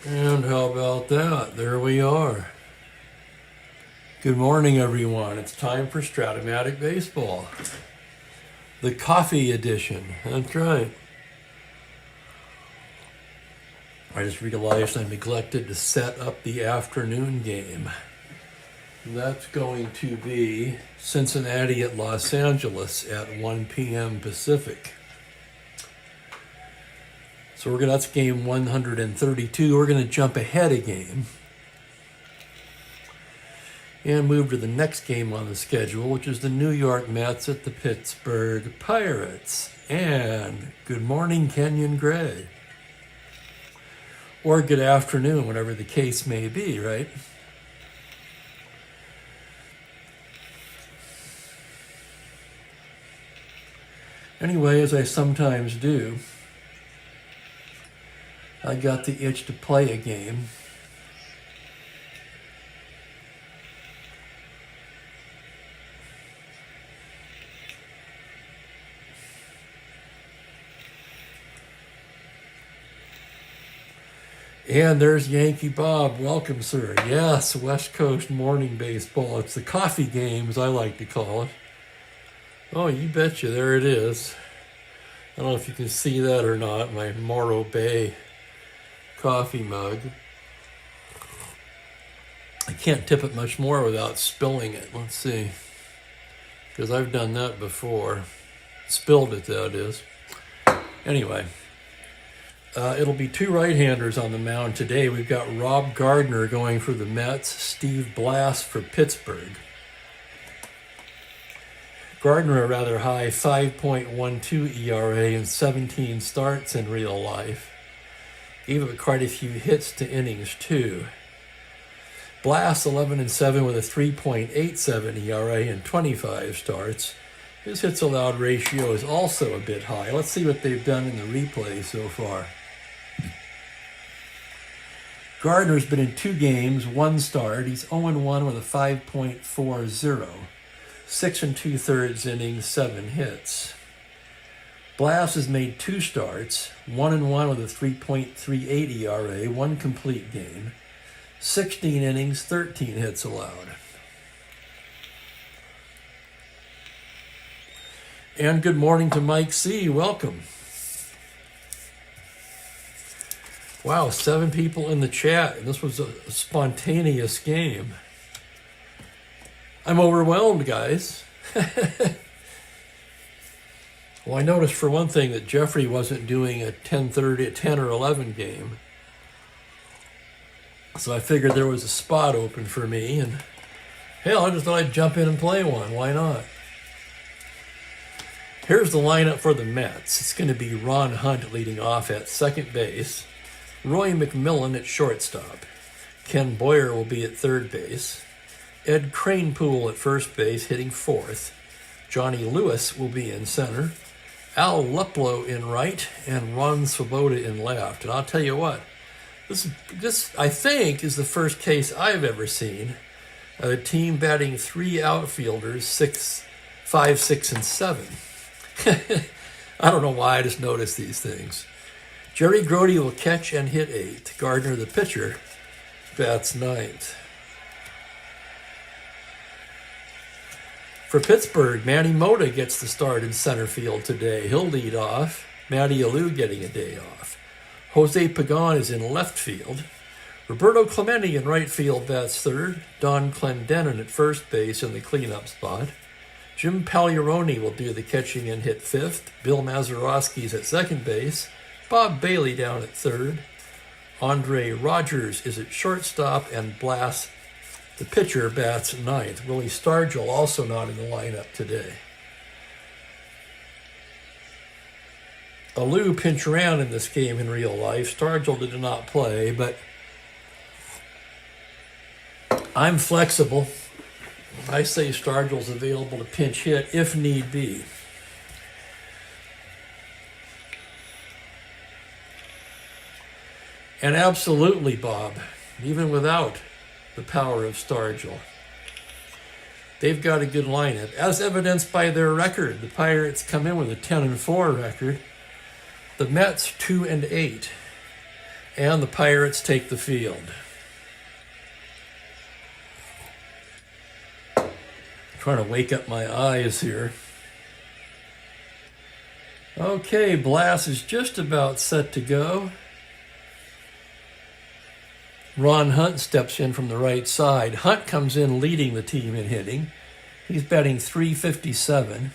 And how about that? There we are. Good morning, everyone. It's time for Strat-O-Matic Baseball. The coffee edition. That's right. I just realized I neglected to set up the afternoon game. That's going to be Cincinnati at Los Angeles at 1 p.m. Pacific. So that's game 132. We're going to jump ahead a game and move to the next game on the schedule, which is the New York Mets at the Pittsburgh Pirates. And good morning, Kenyon Gray. Or good afternoon, whatever the case may be, right? Anyway, as I sometimes do, I got the itch to play a game. And there's Yankee Bob. Welcome, sir. Yes, West Coast morning baseball. It's the coffee game, as I like to call it. Oh, you betcha. There it is. I don't know if you can see that or not. My Morro Bay coffee mug. I can't tip it much more without spilling it. Let's see. Because I've done that before. Spilled it, that is. Anyway. It'll be two right-handers on the mound today. We've got Rob Gardner going for the Mets, Steve Blass for Pittsburgh. Gardner a rather high 5.12 ERA and 17 starts in real life. Gave up quite a few hits to innings too. Blass 11-7 with a 3.87 ERA and 25 starts. His hits allowed ratio is also a bit high. Let's see what they've done in the replay so far. Gardner's been in 2 games, 1 start. He's 0-1 with a 5.40. 6 2/3 innings, 7 hits. Blass has made 2 starts, 1-1 with a 3.38 ERA, 1 complete game. 16 innings, 13 hits allowed. And good morning to Mike C. Welcome. Wow, 7 people in the chat, and this was a spontaneous game. I'm overwhelmed, guys. Well, I noticed for one thing that Jeffrey wasn't doing a 10 or 11 game. So I figured there was a spot open for me, and hell, I just thought I'd jump in and play one. Why not? Here's the lineup for the Mets. It's going to be Ron Hunt leading off at second base, Roy McMillan at shortstop, Ken Boyer will be at third base, Ed Kranepool at first base hitting fourth, Johnny Lewis will be in center, Al Luplow in right, and Ron Swoboda in left. And I'll tell you what, this I think is the first case I've ever seen of a team batting 3 outfielders, 5, 6, and 7. I don't know why, I just noticed these things. Jerry Grody will catch and hit 8th. Gardner, the pitcher, bats 9th. For Pittsburgh, Manny Mota gets the start in center field today. He'll lead off. Matty Alou getting a day off. Jose Pagan is in left field. Roberto Clemente in right field bats 3rd. Don Clendenin at first base in the cleanup spot. Jim Pagliarone will do the catching and hit 5th. Bill Mazeroski's at second base. Bob Bailey down at 3rd. Andre Rogers is at shortstop, and Blass, the pitcher, bats 9th. Willie Stargell also not in the lineup today. Alou pinch around in this game in real life. Stargell did not play, but I'm flexible. I say Stargell's available to pinch hit if need be. And absolutely, Bob, even without the power of Stargell, they've got a good lineup, as evidenced by their record. The Pirates come in with a 10-4 record. The Mets 2-8. And the Pirates take the field. Trying to wake up my eyes here. Okay, Blast is just about set to go. Ron Hunt steps in from the right side. Hunt comes in leading the team in hitting. He's batting .357.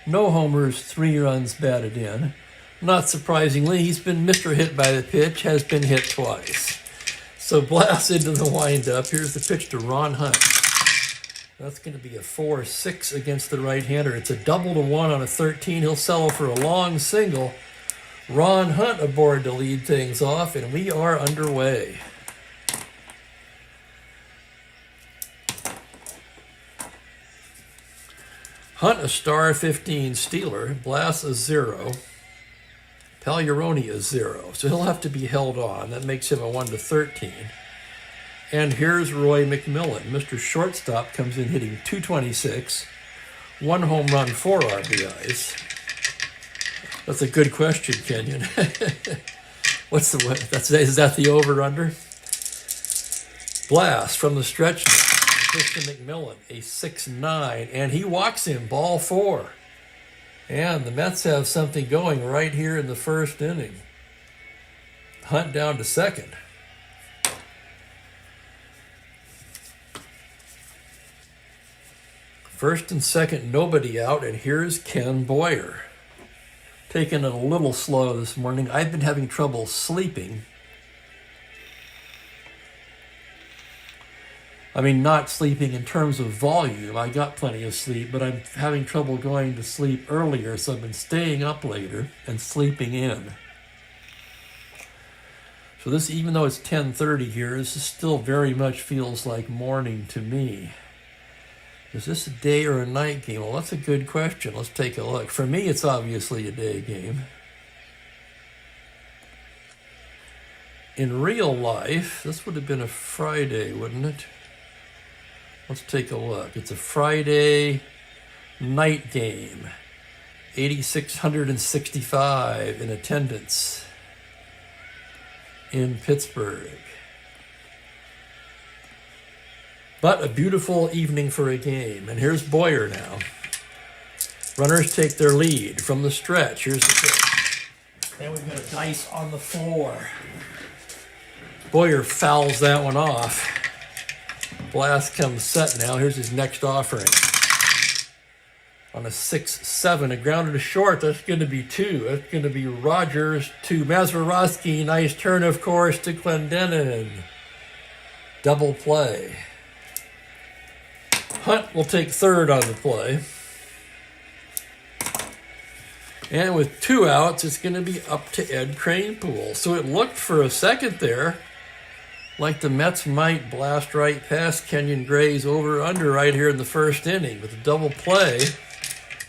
No homers, 3 runs batted in. Not surprisingly, he's been Mr. Hit by the Pitch, has been hit twice. So Blast into the windup. Here's the pitch to Ron Hunt. That's going to be a 4-6 against the right-hander. It's a double to 1 on a 13. He'll settle for a long single. Ron Hunt aboard to lead things off, and we are underway. Hunt a star 15 stealer, Blast a 0, Pagliarone a 0. So he'll have to be held on. That makes him a 1-13. And here's Roy McMillan. Mr. Shortstop comes in hitting .226, 1 home run, 4 RBIs. That's a good question, Kenyon. Is that the over-under? Blast from the stretch now. Christian McMillan, a 6-9, and he walks him, ball 4. And the Mets have something going right here in the first inning. Hunt down to second. First and second, nobody out, and here's Ken Boyer. Taking it a little slow this morning. I've been having trouble sleeping. I mean, not sleeping in terms of volume. I got plenty of sleep, but I'm having trouble going to sleep earlier, so I've been staying up later and sleeping in. So this, even though it's 10:30 here, this still very much feels like morning to me. Is this a day or a night game? Well, that's a good question. Let's take a look. For me, it's obviously a day game. In real life, this would have been a Friday, wouldn't it? Let's take a look. It's a Friday night game. 8,665 in attendance in Pittsburgh. But a beautiful evening for a game. And here's Boyer now. Runners take their lead from the stretch. Here's the pitch. And we've got a dice on the floor. Boyer fouls that one off. Blast comes set now. Here's his next offering. On a 6-7, a grounder to short. That's going to be 2. That's going to be Rogers to Mazeroski. Nice turn, of course, to Clendenin. Double play. Hunt will take third on the play. And with 2 outs, it's going to be up to Ed Kranepool. So it looked for a second there like the Mets might blast right past Kenyon Gray's over-under right here in the first inning. But the double play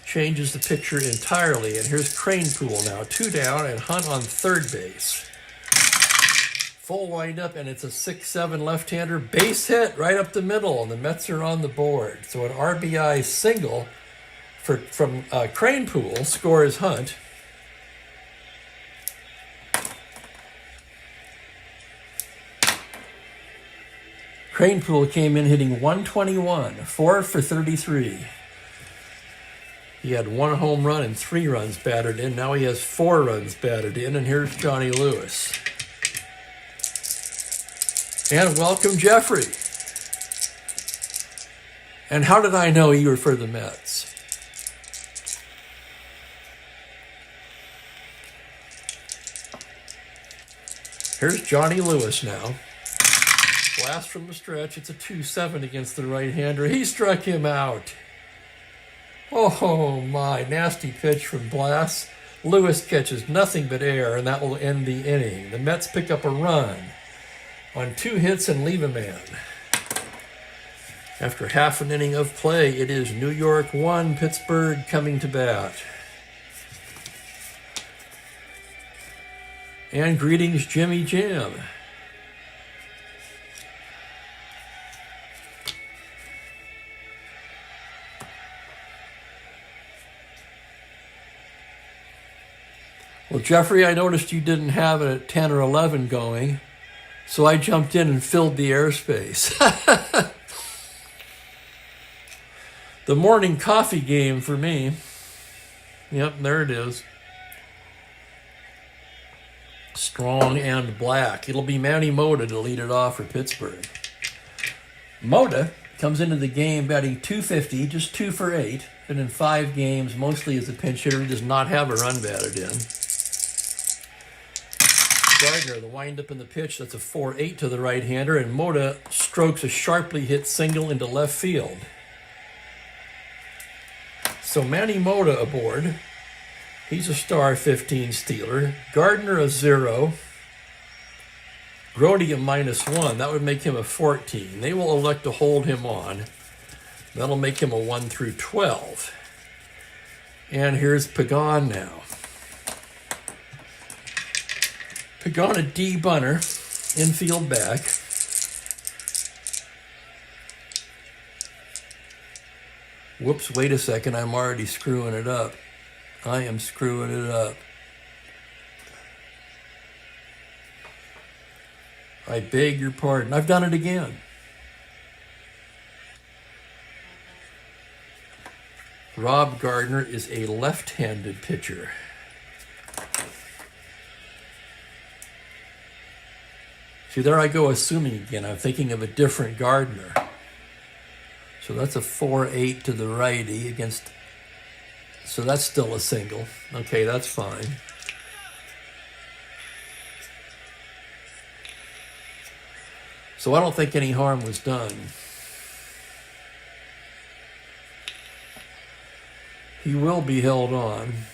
changes the picture entirely. And here's Kranepool now, 2 down, and Hunt on third base. Full windup, and it's a 6-7 left-hander base hit right up the middle, and the Mets are on the board. So an RBI single from Kranepool scores Hunt. Kranepool came in hitting .121, 4 for 33. He had 1 home run and 3 runs batted in. Now he has 4 runs batted in, and here's Johnny Lewis. And welcome, Jeffrey. And how did I know you were for the Mets? Here's Johnny Lewis now. Blast from the stretch. It's a 2-7 against the right-hander. He struck him out. Oh, my. Nasty pitch from Blast. Lewis catches nothing but air, and that will end the inning. The Mets pick up a run on 2 hits and leave a man. After half an inning of play, it is New York 1, Pittsburgh coming to bat. And greetings, Jimmy Jam. Well, Jeffrey, I noticed you didn't have it at 10 or 11 going, so I jumped in and filled the airspace. The morning coffee game for me. Yep, there it is. Strong and black. It'll be Manny Mota to lead it off for Pittsburgh. Mota comes into the game batting .250, just 2 for 8. Been in 5 games, mostly as a pinch hitter. He does not have a run batted in. Gardner, the windup in the pitch, that's a 4-8 to the right-hander, and Mota strokes a sharply hit single into left field. So Manny Mota aboard. He's a star 15 stealer. Gardner a 0. Grody a -1. That would make him a 14. They will elect to hold him on. That'll make him a 1 through 12. And here's Pagan now. Pagan a D bunter, infield back. Whoops, wait a second, I'm already screwing it up. I am screwing it up. I beg your pardon. I've done it again. Rob Gardner is a left-handed pitcher. See, there I go assuming again. I'm thinking of a different Gardner. So that's a 4-8 to the righty against... So that's still a single. Okay, that's fine. So I don't think any harm was done. He will be held on.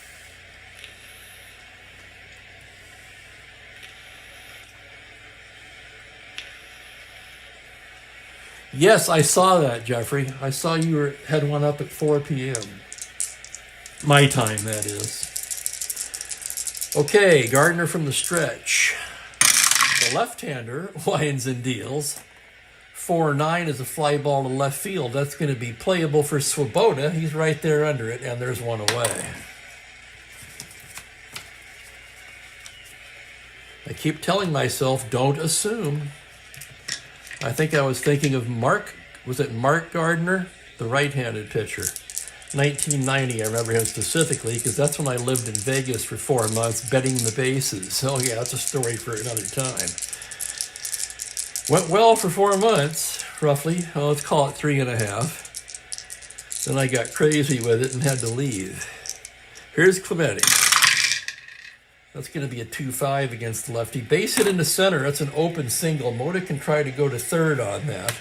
Yes, I saw that, Jeffrey. I saw you had one up at 4 p.m. My time, that is. Okay, Gardner from the stretch. The left-hander winds and deals. 4-9 is a fly ball to left field. That's going to be playable for Swoboda. He's right there under it, and there's one away. I keep telling myself, don't assume. I think I was thinking of Mark Gardner, the right-handed pitcher? 1990, I remember him specifically, because that's when I lived in Vegas for 4 months betting the bases. Oh yeah, that's a story for another time. Went well for 4 months, roughly. Oh, let's call it 3.5. Then I got crazy with it and had to leave. Here's Clemente. That's going to be a 2-5 against the lefty. Base hit into center. That's an open single. Mota can try to go to third on that.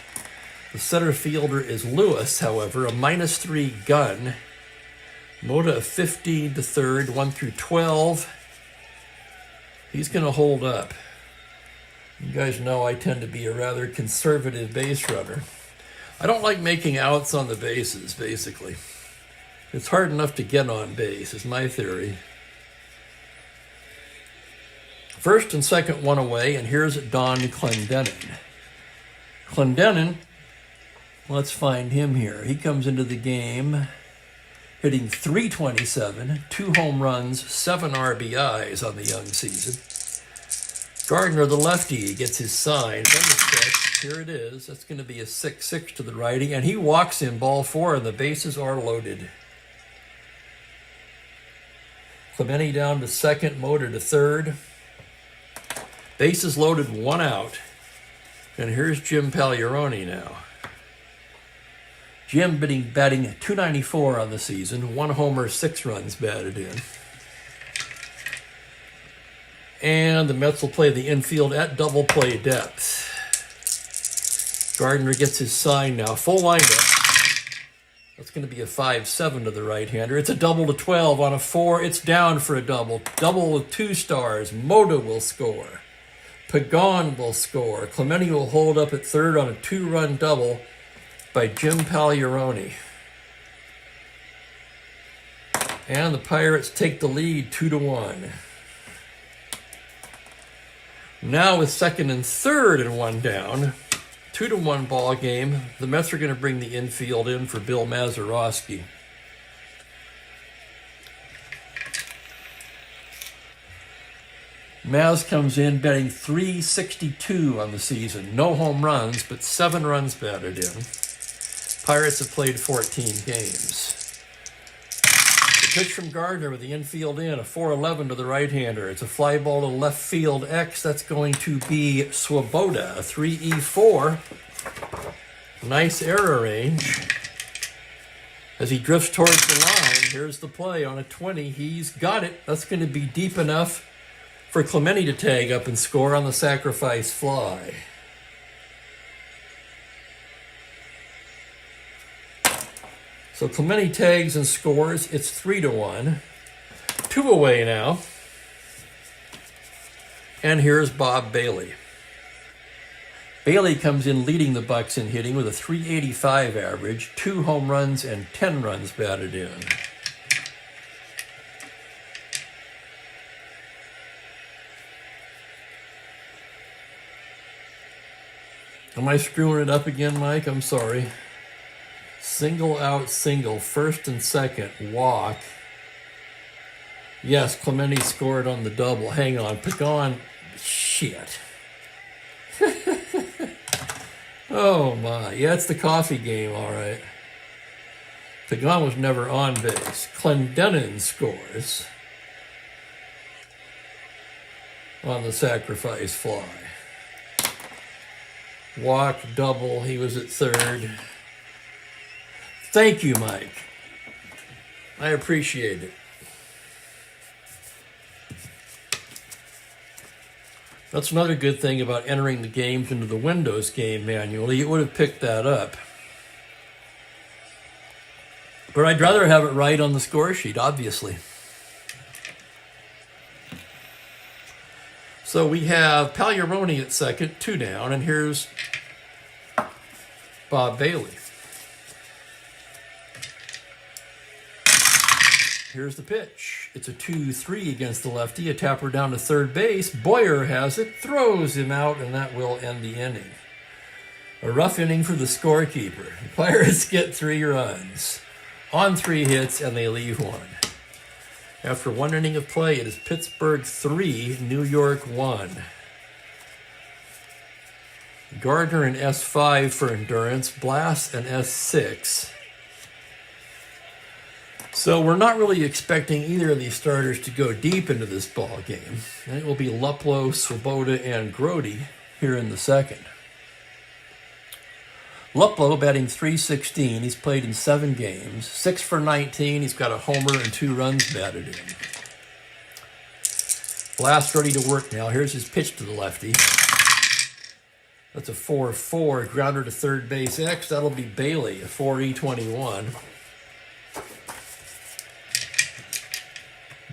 The center fielder is Lewis, however, a -3 gun. Mota a 15 to third, 1 through 12. He's going to hold up. You guys know I tend to be a rather conservative base runner. I don't like making outs on the bases, basically. It's hard enough to get on base, is my theory. First and second one away, and here's Don Clendenin. Clendenin, let's find him here. He comes into the game hitting .327, 2 home runs, 7 RBIs on the young season. Gardner, the lefty, gets his sign from the stretch. Here it is. That's going to be a 6-6 to the righty, and he walks in ball 4, and the bases are loaded. Clemente down to second, Mota to third. Bases loaded, 1 out. And here's Jim Pagliarone now. Jim batting .294 on the season, 1 homer, 6 runs batted in. And the Mets will play the infield at double play depth. Gardner gets his sign now. Full windup. That's going to be a 5-7 to the right-hander. It's a double to 12 on a 4. It's down for a double. Double with 2 stars. Mota will score. Pagan will score. Clemente will hold up at third on a 2-run double by Jim Pagliarone. And the Pirates take the lead 2-1. Now with second and third and 1 down, 2-1 ball game. The Mets are going to bring the infield in for Bill Mazeroski. Maz comes in betting 362 on the season. No home runs, but 7 runs batted in. Pirates have played 14 games. The pitch from Gardner with the infield in, a 4-11 to the right-hander. It's a fly ball to left field X. That's going to be Swoboda, a 3-4. Nice error range. As he drifts towards the line, here's the play on a 20. He's got it. That's going to be deep enough for Clemente to tag up and score on the sacrifice fly. So Clemente tags and scores. It's 3-1. 2 away now. And here's Bob Bailey. Bailey comes in leading the Bucks in hitting with a 385 average, 2 home runs and 10 runs batted in. Am I screwing it up again, Mike? I'm sorry. Single out, single, first and second, walk. Yes, Clemente scored on the double. Hang on, Pagan, shit. Oh my, yeah, it's the coffee game, all right. Pagan was never on base. Clendenin scores on the sacrifice fly. Walk, double, he was at third. Thank you, Mike. I appreciate it. That's another good thing about entering the games into the Windows game manually. You would have picked that up. But I'd rather have it right on the score sheet, obviously. So we have Pagliarone at second, 2 down, and here's Bob Bailey. Here's the pitch. It's a 2-3 against the lefty. A tapper down to third base. Boyer has it, throws him out, and that will end the inning. A rough inning for the scorekeeper. The Pirates get 3 runs on 3 hits, and they leave 1. After 1 inning of play, it is Pittsburgh 3, New York 1. Gardner in S5 for endurance. Blass in S6. So we're not really expecting either of these starters to go deep into this ball game. And it will be Luplow, Swoboda, and Grody here in the second. Luplow batting .316. He's played in 7 games. 6 for 19. He's got a homer and 2 runs batted in. Blast ready to work now. Here's his pitch to the lefty. That's a 4-4. Grounder to third base X. That'll be Bailey, a 4-21.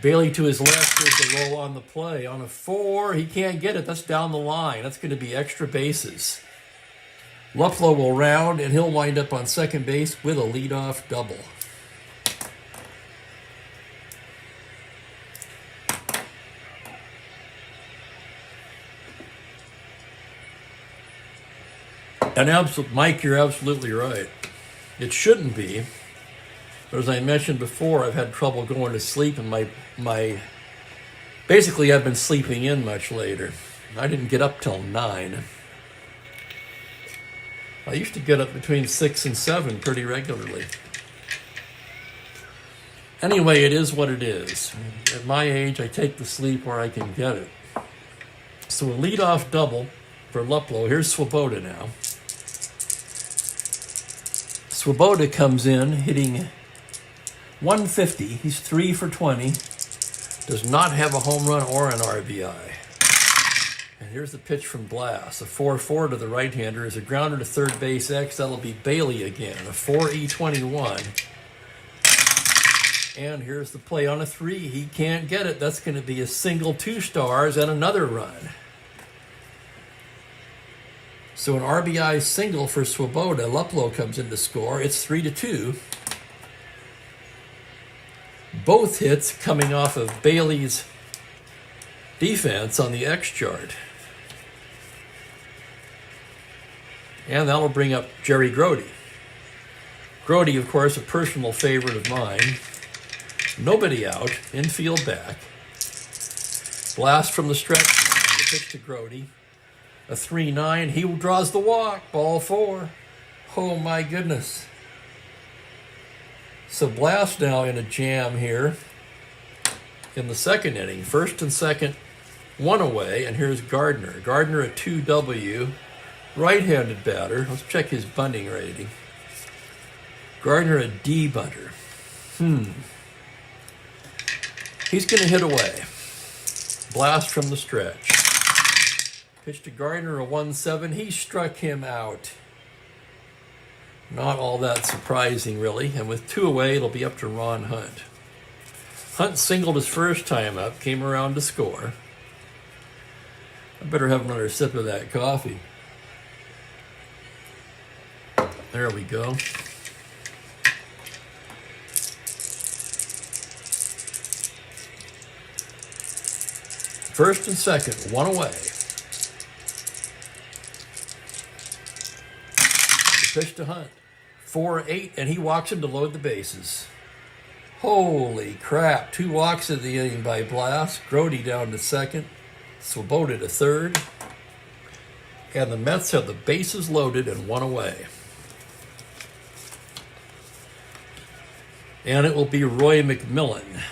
Bailey to his left, here's the roll on the play. On a 4, he can't get it. That's down the line. That's going to be extra bases. Luplow will round, and he'll wind up on second base with a leadoff double. And Mike, you're absolutely right. It shouldn't be. But as I mentioned before, I've had trouble going to sleep, and basically I've been sleeping in much later. I didn't get up till 9. I used to get up between 6 and 7 pretty regularly. Anyway, it is what it is. At my age, I take the sleep where I can get it. So a leadoff double for Luplow. Here's Swoboda now. Swoboda comes in hitting 150. He's 3 for 20. Does not have a home run or an RBI. And here's the pitch from Blass. A 4-4 to the right-hander is a grounder to third base X. That'll be Bailey again. A 4-21. And here's the play on a 3. He can't get it. That's going to be a single, 2 stars, and another run. So an RBI single for Swoboda. Luplow comes in to score. It's 3-2. Both hits coming off of Bailey's defense on the X chart. And that'll bring up Jerry Grody. Grody, of course, a personal favorite of mine. Nobody out, infield back. Blast from the stretch. The pitch to Grody. A 3-9. He draws the walk. Ball 4. Oh my goodness. So Blast now in a jam here in the second inning. First and second, 1 away. And here's Gardner. Gardner a 2W. Right-handed batter. Let's check his bunting rating. Gardner a D bunter. He's going to hit away. Blast from the stretch. Pitch to Gardner, a 1-7. He struck him out. Not all that surprising, really. And with 2 away, it'll be up to Ron Hunt. Hunt singled his first time up, came around to score. I better have another sip of that coffee. There we go. First and second, 1 away. The pitch to Hunt. 4-8, and he walks him to load the bases. Holy crap. 2 walks in the inning by Blast. Grody down to second. Swoboda to third. And the Mets have the bases loaded and 1 away. And it will be Roy McMillan.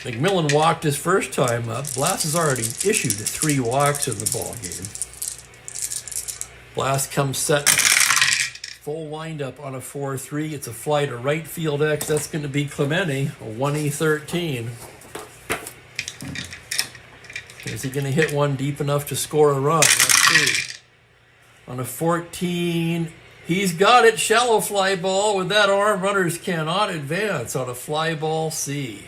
McMillan walked his first time up. Blast has already issued 3 walks in the ballgame. Blast comes set. Full windup on a 4-3. It's a fly to right field X. That's going to be Clemente, a 1E13. Is he going to hit one deep enough to score a run? Let's see. On a 14, he's got it. Shallow fly ball. With that arm, runners cannot advance on a fly ball C.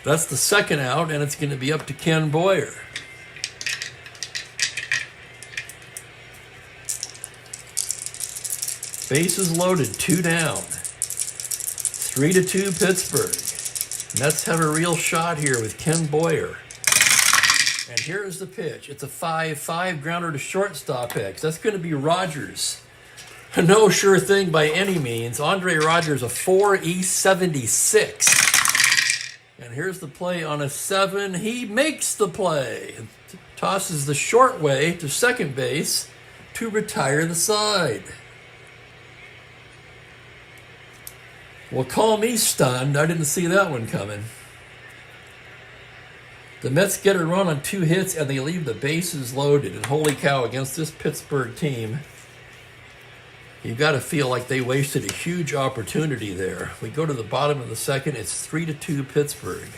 That's the second out, and it's going to be up to Ken Boyer. Bases loaded, 2 down. 3-2 Pittsburgh. Mets have a real shot here with Ken Boyer. And here's the pitch. It's a 5-5 grounder to shortstop X. That's going to be Rogers. No sure thing by any means. Andre Rogers, a 4E76. And here's the play on a 7. He makes the play. Tosses the short way to second base to retire the side. Well, call me stunned. I didn't see that one coming. The Mets get a run on 2 hits, and they leave the bases loaded. And holy cow, against this Pittsburgh team, you've got to feel like they wasted a huge opportunity there. We go to the bottom of the second. It's 3-2 Pittsburgh.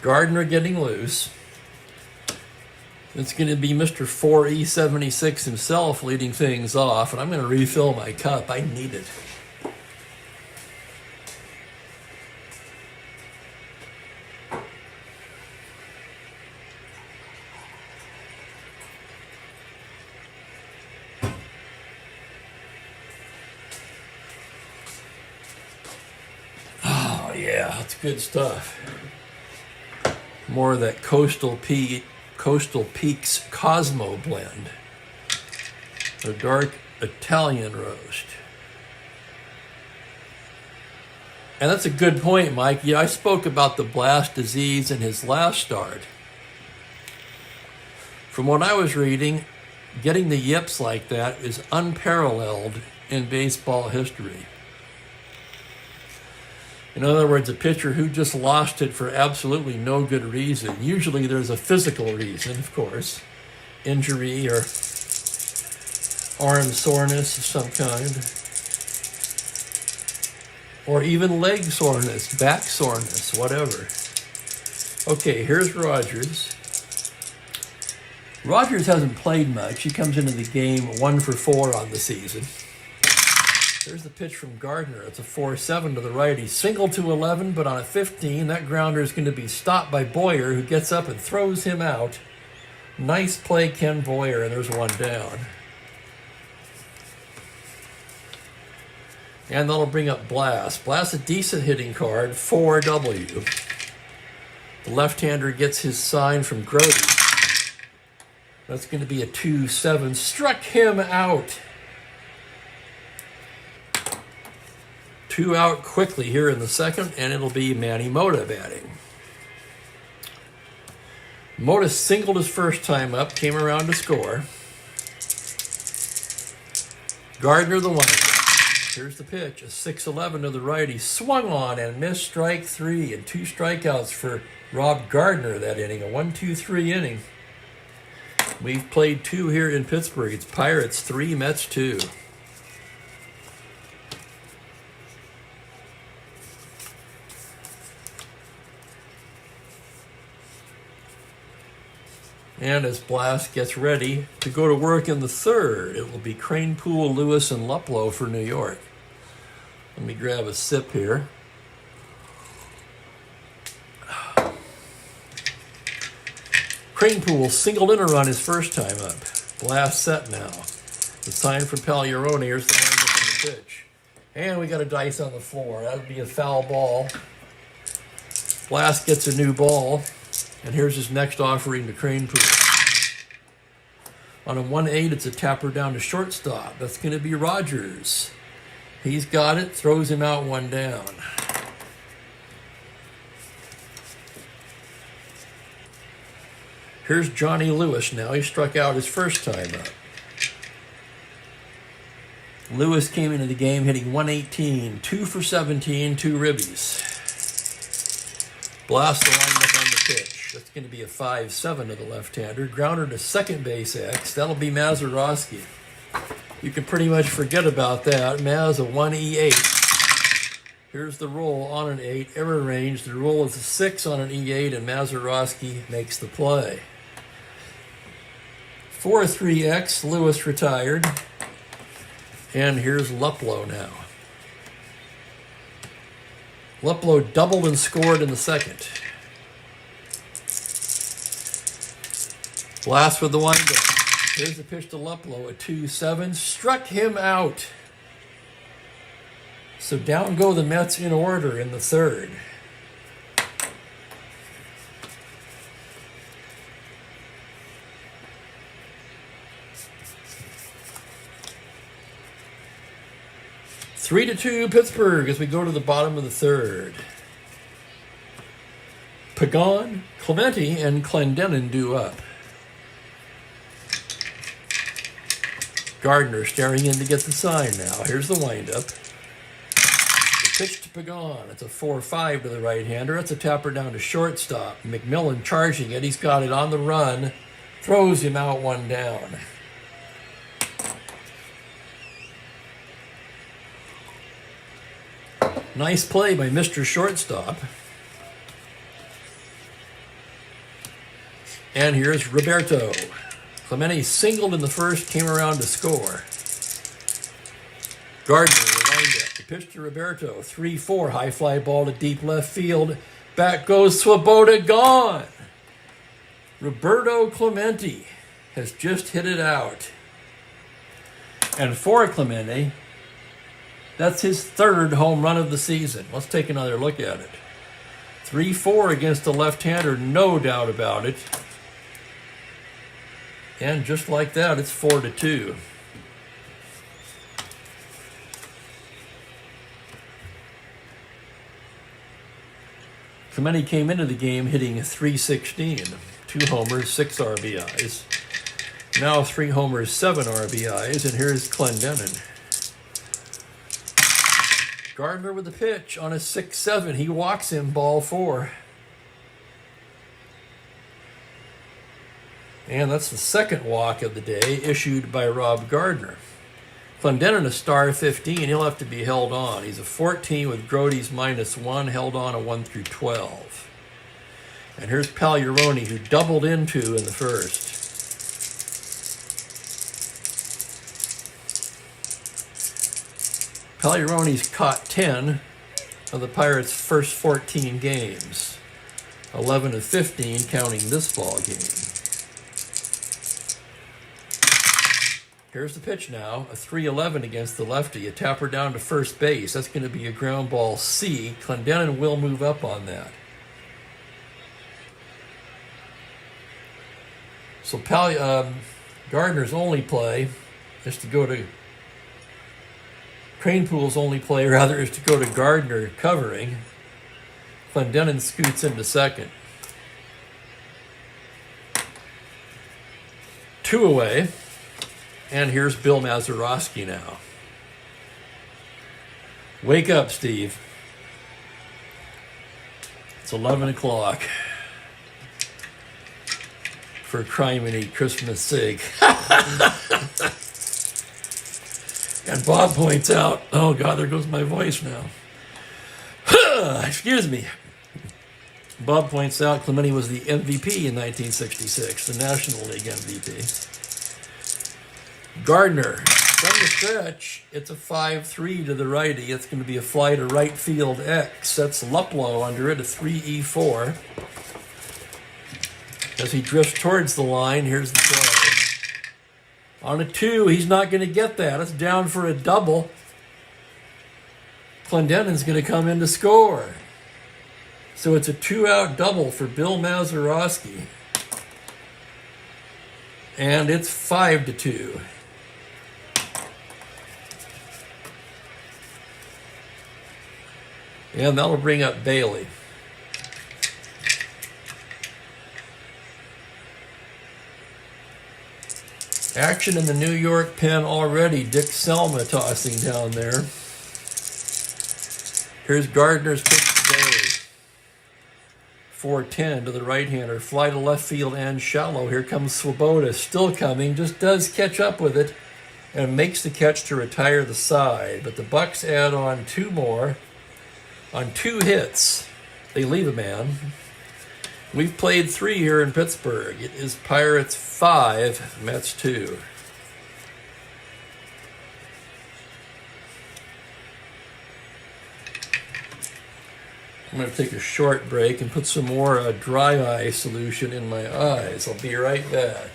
Gardner getting loose. It's going to be Mr. 4E76 himself leading things off, and I'm going to refill my cup. I need it. Oh, yeah, that's good stuff. More of that Coastal Peaks Cosmo blend. A dark Italian roast. And that's a good point, Mike. Yeah, I spoke about the blast disease in his last start. From what I was reading, getting the yips like that is unparalleled in baseball history. In other words, a pitcher who just lost it for absolutely no good reason. Usually there's a physical reason, of course. Injury or arm soreness of some kind. Or even leg soreness, back soreness, whatever. Okay, here's Rogers. Rogers hasn't played much. He comes into the game 1 for 4 on the season. There's the pitch from Gardner. It's a 4-7 to the right. He's singled to 11, but on a 15, that grounder is going to be stopped by Boyer, who gets up and throws him out. Nice play, Ken Boyer, and there's 1 down. And that'll bring up Blast. Blast, a decent hitting card, 4W. The left-hander gets his sign from Grody. That's going to be a 2-7. Struck him out. 2 out quickly here in the second, and it'll be Manny Mota batting. Mota singled his first time up, came around to score. Gardner the windup. Here's the pitch, a 6-11 to the righty. Swung on and missed strike 3, and 2 strikeouts for Rob Gardner that inning, a 1-2-3 inning. We've played 2 here in Pittsburgh. It's Pirates 3, Mets 2. And as Blast gets ready to go to work in the third, it will be Cranepool, Lewis, and Luplow for New York. Let me grab a sip here. Cranepool singled in a run his first time up. Blast set now. The sign from Pagliarone. Here's the lineup on the pitch. And we got a dice on the floor. That would be a foul ball. Blast gets a new ball. And here's his next offering to Cranepool. On a 1-8, it's a tapper down to shortstop. That's going to be Rogers. He's got it. Throws him out 1 down. Here's Johnny Lewis now. He struck out his first time up. Lewis came into the game hitting 118, 2 for 17, 2 ribbies. Blast the windup on the pitch. That's going to be a 5-7 to the left-hander. Grounder to second base X. That'll be Mazeroski. You can pretty much forget about that. Maz a 1E8. Here's the roll on an 8. Error range. The roll is a 6 on an E8, and Mazeroski makes the play. 4-3X. Lewis retired. And here's Luplow now. Luplow doubled and scored in the second. Blast with the windup. Here's the pitch to Luplow, a 2-7. Struck him out. So down go the Mets in order in the third. Three to 2 Pittsburgh as we go to the bottom of the third. Pagan, Clemente, and Clendenin due up. Gardner staring in to get the sign now. Here's the windup. The pitch to Pagan. It's a 4-5 to the right-hander. It's a tapper down to shortstop. McMillan charging it. He's got it on the run. Throws him out 1 down. Nice play by Mr. Shortstop. And here's Roberto. Clemente singled in the first, came around to score. Gardner, the windup. The pitch to Roberto. 3-4, high fly ball to deep left field. Back goes Swoboda, gone. Roberto Clemente has just hit it out. And for Clemente, that's his 3rd home run of the season. Let's take another look at it. 3-4 against the left-hander, no doubt about it. And just like that, it's 4-2. Clemente came into the game hitting .316, 2 homers, 6 RBIs. Now 3 homers, 7 RBIs, and here's Clendenin. Gardner with the pitch on a 6-7. He walks him, ball 4. And that's the second walk of the day issued by Rob Gardner. Clendenin a star 15. He'll have to be held on. He's a 14 with Grody's -1, held on a 1 through 12. And here's Pagliarone, who doubled into in the first. Pagliarone's caught 10 of the Pirates' first 14 games, 11 of 15 counting this ball game. Here's the pitch now, a 3-11 against the lefty, a tapper down to first base. That's going to be a ground ball C. Clendenin will move up on that. So Gardner's only play is to go to Cranepool's only play, rather, is to go to Gardner covering. Clendenin scoots into second. 2 away. And here's Bill Mazeroski now. Wake up, Steve. It's 11 o'clock. For criminy Christmas sake. And Bob points out, oh God, there goes my voice now. Excuse me. Bob points out Clemente was the MVP in 1966, the National League MVP. Gardner, from the stretch, it's a 5-3 to the righty. It's going to be a fly to right field X. That's Luplow under it, a 3-E-4. As he drifts towards the line, here's the play. On a 2, he's not going to get that. It's down for a double. Clendenin's going to come in to score. So it's a 2-out double for Bill Mazeroski. And it's 5-2. And that'll bring up Bailey. Action in the New York pen already. Dick Selma tossing down there. Here's Gardner's pitch to Bailey. 4-10 to the right-hander. Fly to left field and shallow. Here comes Swoboda. Still coming. Just does catch up with it and makes the catch to retire the side. But the Bucks add on 2 more. On 2 hits, they leave a man. We've played 3 here in Pittsburgh. It is Pirates 5, Mets 2. I'm going to take a short break and put some more dry eye solution in my eyes. I'll be right back.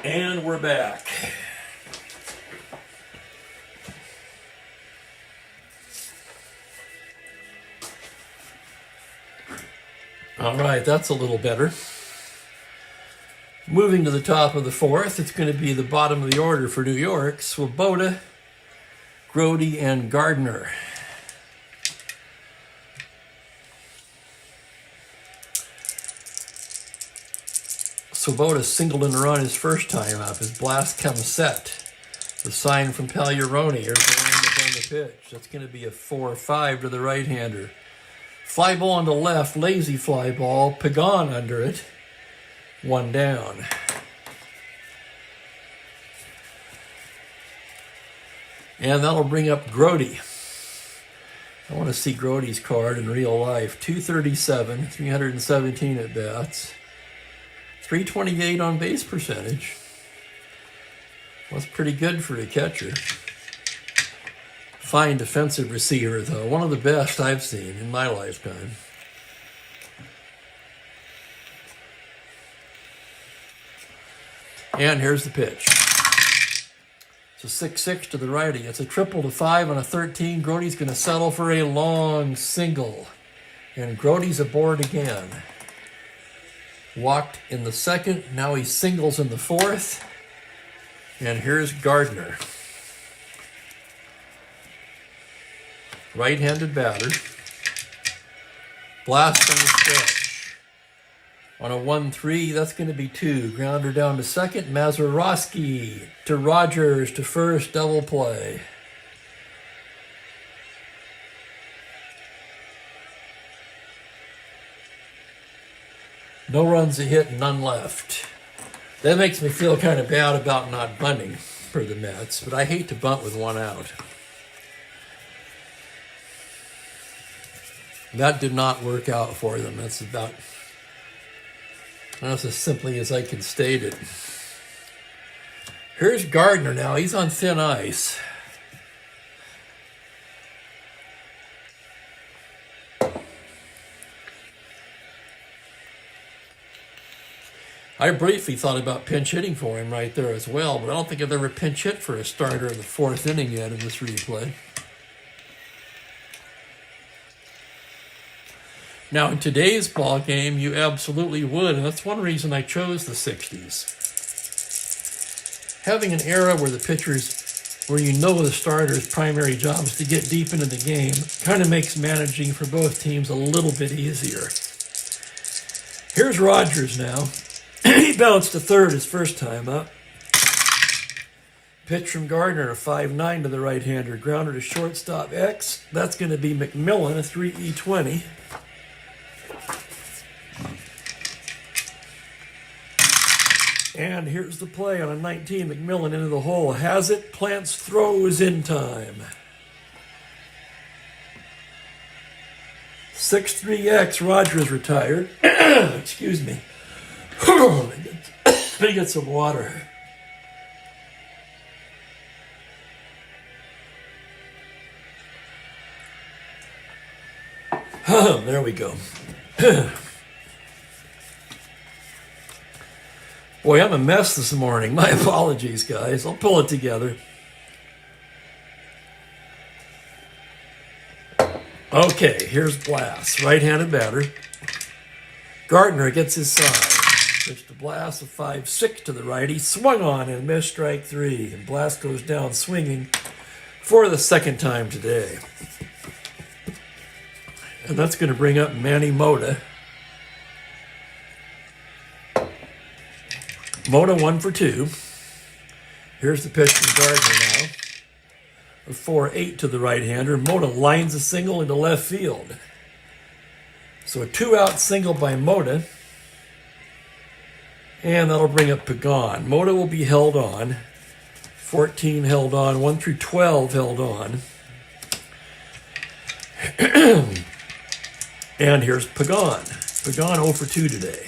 And we're back. All right, that's a little better. Moving to the top of the 4th, it's going to be the bottom of the order for New York. Swoboda, Grody, and Gardner. Swoboda singled in a run his first time up. His blast comes set. The sign from Pagliarone. Here's the windup on the pitch. That's going to be a 4-5 to the right-hander. Fly ball on the left. Lazy fly ball. Pagan under it. 1 down. And that'll bring up Grody. I want to see Grody's card in real life. 237, 317 at bats. 328 on base percentage. That's pretty good for a catcher. Fine defensive receiver, though. One of the best I've seen in my lifetime. And here's the pitch. It's a 6-6 to the righty. It's a triple to 5 on a 13. Grote's going to settle for a long single. And Grote's aboard again. Walked in the second. Now he singles in the fourth. And here's Gardner. Right-handed batter. Blast on the stretch. On a 1-3, that's going to be 2. Grounder down to second. Mazeroski to Rogers to first. Double play. No runs a hit, none left. That makes me feel kind of bad about not bunting for the Mets, but I hate to bunt with one out. That did not work out for them. That's as simply as I can state it. Here's Gardner now. He's on thin ice. I briefly thought about pinch hitting for him right there as well, but I don't think I've ever pinch hit for a starter in the fourth inning yet in this replay. Now, in today's ball game, you absolutely would, and that's one reason I chose the 60s. Having an era where the pitchers, where you know the starter's primary job is to get deep into the game, kind of makes managing for both teams a little bit easier. Here's Rogers now. He bounced to third his first time up. Pitch from Gardner, a 5-9 to the right-hander. Grounder to shortstop X. That's going to be McMillan, a 3-E-20. And here's the play on a 19. McMillan into the hole. Has it. Plants, throws in time. 6-3X. Rogers retired. Excuse me. Let me get some water. There we go. Boy, I'm a mess this morning. My apologies, guys. I'll pull it together. Okay, here's Blast. Right-handed batter. Gardner gets his side. Pitch to Blast, a 5-6 to the righty. Swung on and missed strike 3. And Blast goes down swinging for the second time today. And that's going to bring up Manny Mota. Mota 1 for 2. Here's the pitch from Gardner now. A 4-8 to the right-hander. Mota lines a single into left field. So a 2-out single by Mota. And that'll bring up Pagan. Mota will be held on. 14 held on. 1 through 12 held on. And here's Pagan. Pagan 0 for 2 today.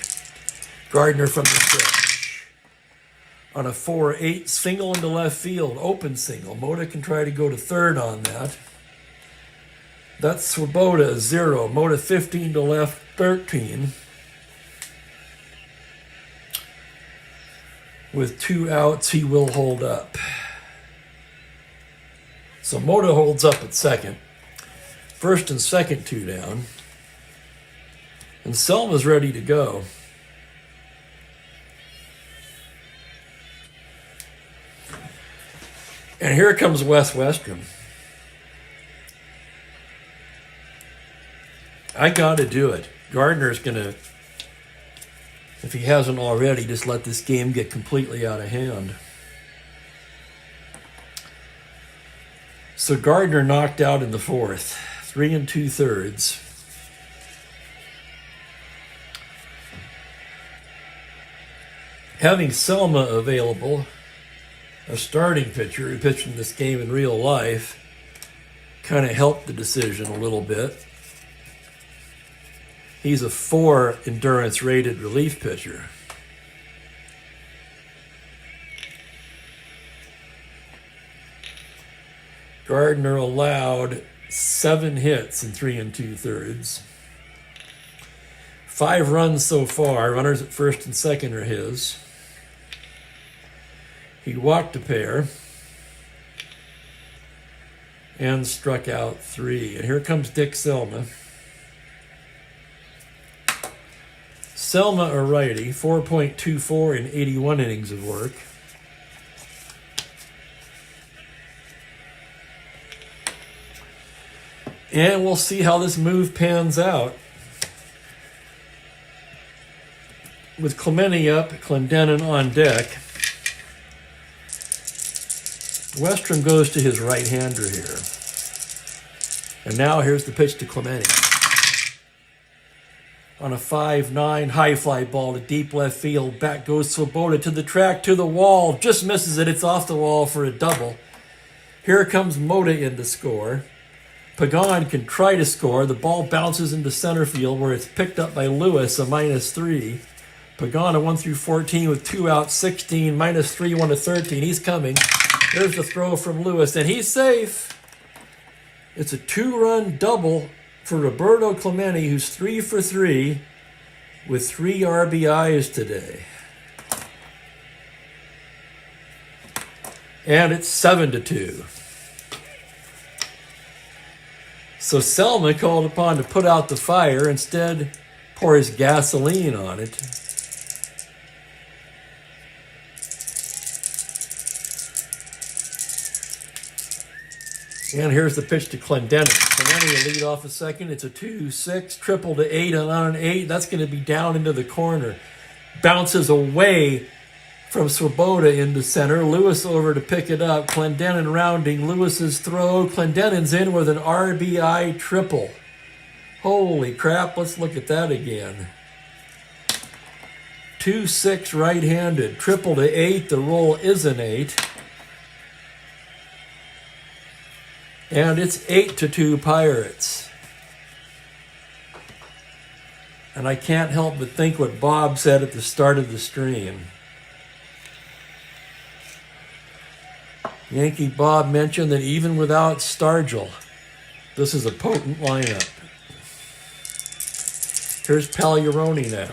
Gardner from the stretch. On a 4-8 single into left field. Open single. Mota can try to go to third on that. That's Swoboda 0. Mota 15 to left 13. With 2 outs, he will hold up. So Mota holds up at second. First and second 2 down. And Selma's ready to go. And here comes Wes Westrom. I got to do it. Gardner's going to, if he hasn't already, just let this game get completely out of hand. So Gardner knocked out in the fourth. 3 2/3. Having Selma available, a starting pitcher who pitched in this game in real life, kind of helped the decision a little bit. He's a 4 endurance rated relief pitcher. Gardner allowed 7 hits in 3 2/3. 5 runs so far. Runners at first and second are his. He walked a pair and struck out 3. And here comes Dick Selma. Selma, a righty, 4.24 in 81 innings of work. And we'll see how this move pans out. With Clemente up, Clendenon on deck. Westrom goes to his right-hander here. And now here's the pitch to Clemente. On a 5-9 high fly ball to deep left field. Back goes Swoboda to the track, to the wall. Just misses it. It's off the wall for a double. Here comes Mota in to score. Pagan can try to score. The ball bounces into center field where it's picked up by Lewis, a -3. Pagan a 1 through 14 with 2 out, 16, -3, 1 to 13. He's coming. There's the throw from Lewis, and he's safe. It's a 2-run double for Roberto Clemente, who's 3 for 3 with 3 RBIs today. And it's 7-2. So Selma called upon to put out the fire, instead pours gasoline on it. And here's the pitch to Clendenon. Clemente will lead off a second. It's a 2-6, triple to 8, and on an 8, that's going to be down into the corner. Bounces away from Swoboda into center. Lewis over to pick it up. Clendenon rounding Lewis's throw. Clendenon's in with an RBI triple. Holy crap, let's look at that again. 2-6 right-handed. Triple to 8. The roll is an 8. And it's 8-2 Pirates. And I can't help but think what Bob said at the start of the stream. Yankee Bob mentioned that even without Stargell, this is a potent lineup. Here's Pagliarone now.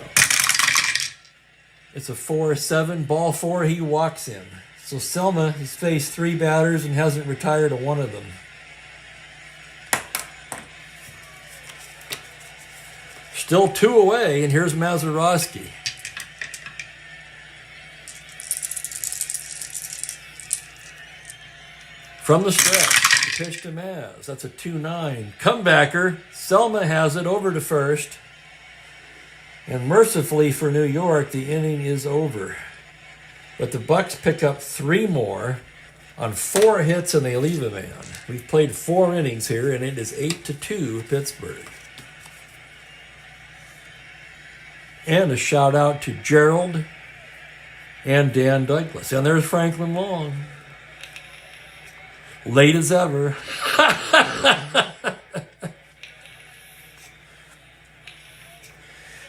It's a 4-7, ball 4, he walks in. So Selma has faced 3 batters and hasn't retired a one of them. Still 2 away, and here's Mazeroski. From the stretch, the pitch to Maz. That's a 2-9. Comebacker. Selma has it over to first. And mercifully for New York, the inning is over. But the Bucks pick up 3 more on 4 hits, and they leave a man. We've played 4 innings here, and it is 8-2 Pittsburgh. And a shout out to Gerald and Dan Douglas. And there's Franklin Long. Late as ever.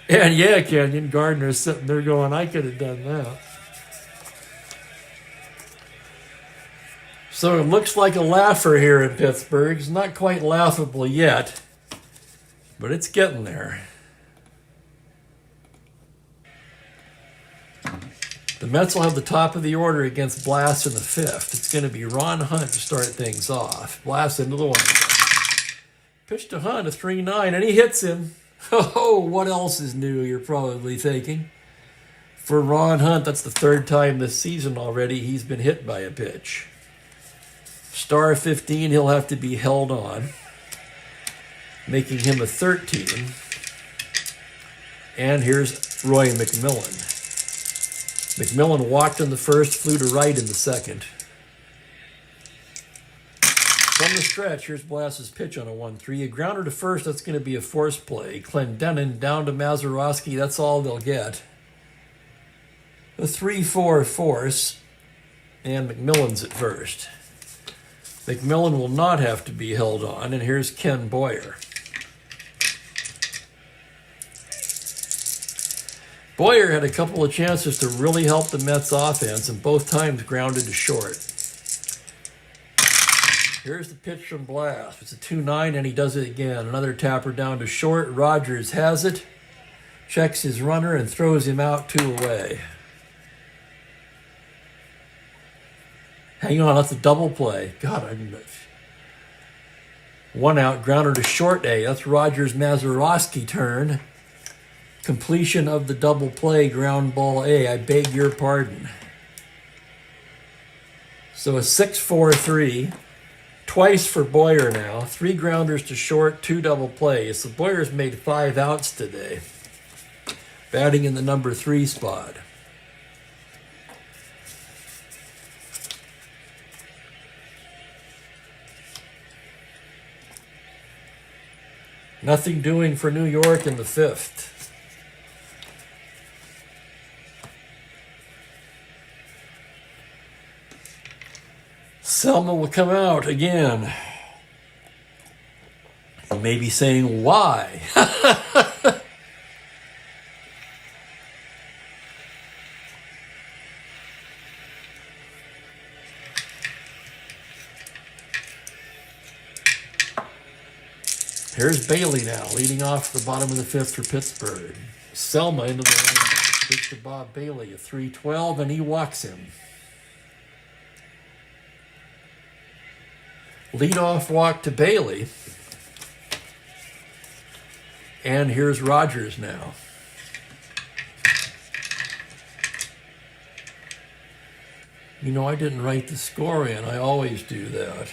And yeah, Kenyon Gardner's sitting there going, I could have done that. So it looks like a laugher here in Pittsburgh. It's not quite laughable yet, but it's getting there. The Mets will have the top of the order against Blass in the 5th. It's going to be Ron Hunt to start things off. Blass into the windup. Pitch to Hunt, a 3-9, and he hits him. Oh, what else is new, you're probably thinking. For Ron Hunt, that's the 3rd time this season already he's been hit by a pitch. Star 15, he'll have to be held on, making him a 13. And here's Roy McMillan. McMillan walked in the 1st, flew to right in the 2nd. From the stretch, here's Blass's pitch on a 1-3. A grounder to 1st, that's going to be a force play. Clendenon down to Mazeroski, that's all they'll get. A 3-4 force, and McMillan's at 1st. McMillan will not have to be held on, and here's Ken Boyer. Boyer had a couple of chances to really help the Mets offense, and both times grounded to short. Here's the pitch from Blass. It's a 2-9, and he does it again. Another tapper down to short. Rogers has it, checks his runner, and throws him out 2 away. Hang on, that's a double play. God, I didn't. One out, grounder to short A. That's Rogers Mazeroski turn. Completion of the double play, ground ball A. I beg your pardon. So a 6-4-3. Twice for Boyer now. 3 grounders to short, 2 double plays. So Boyer's made 5 outs today. Batting in the number 3 spot. Nothing doing for New York in the 5th. Selma will come out again. You may be saying, why? Here's Bailey now, leading off the bottom of the 5th for Pittsburgh. Selma into the lineup. Pitch to Bob Bailey, a 3-12, and he walks him. Leadoff walk to Bailey. And here's Rogers now. You know, I didn't write the score in. I always do that.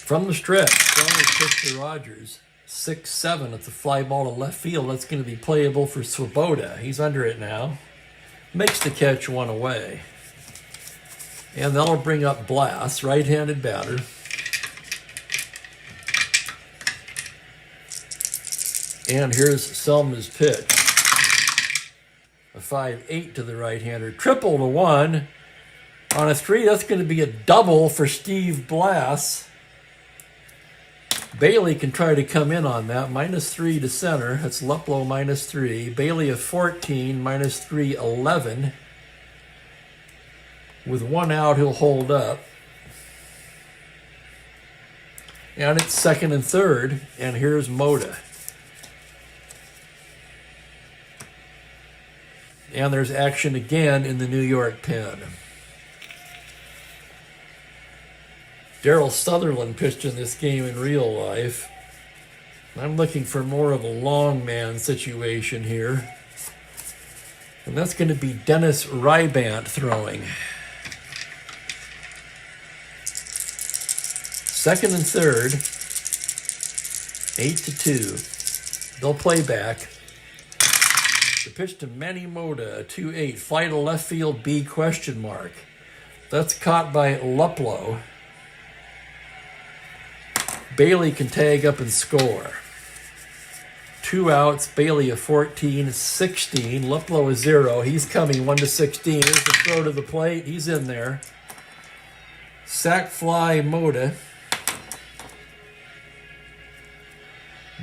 From the stretch, strongly pitch to Rogers. 6-7 at the fly ball to left field. That's going to be playable for Swoboda. He's under it now. Makes the catch, 1 away. And that'll bring up Blass, right-handed batter. And here's Selma's pitch. A 5-8 to the right-hander. Triple to 1. On a 3, that's going to be a double for Steve Blass. Bailey can try to come in on that. -3 to center. That's Luplow -3. Bailey a 14, -3, 11. With 1 out, he'll hold up. And it's 2nd and 3rd. And here's Moda. And there's action again in the New York pen. Darryl Sutherland pitched in this game in real life. I'm looking for more of a long man situation here. And that's going to be Dennis Rybant throwing. 2nd and 3rd. 8-2. They'll play back. The pitch to Manny Moda, a 2-8. Fly to left field, B ? That's caught by Luplow. Bailey can tag up and score. 2 outs. Bailey a 14, 16. Luplow a 0. He's coming 1-16. Here's the throw to the plate. He's in there. Sack fly Moda.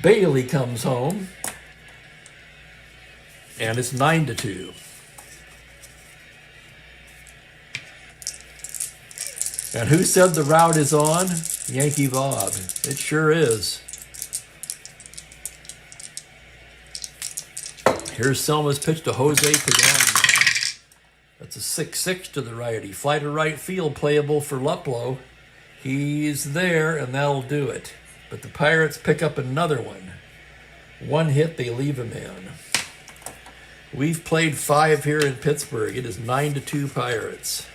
Bailey comes home. And it's 9-2. And who said the route is on? Yankee Bob. It sure is. Here's Selma's pitch to Jose Pagan. That's a 6-6 to the righty. Fly to right field, playable for Luplow. He's there, and that'll do it. But the Pirates pick up another one. 1 hit, they leave him in. We've played 5 here in Pittsburgh. It is 9-2 Pirates.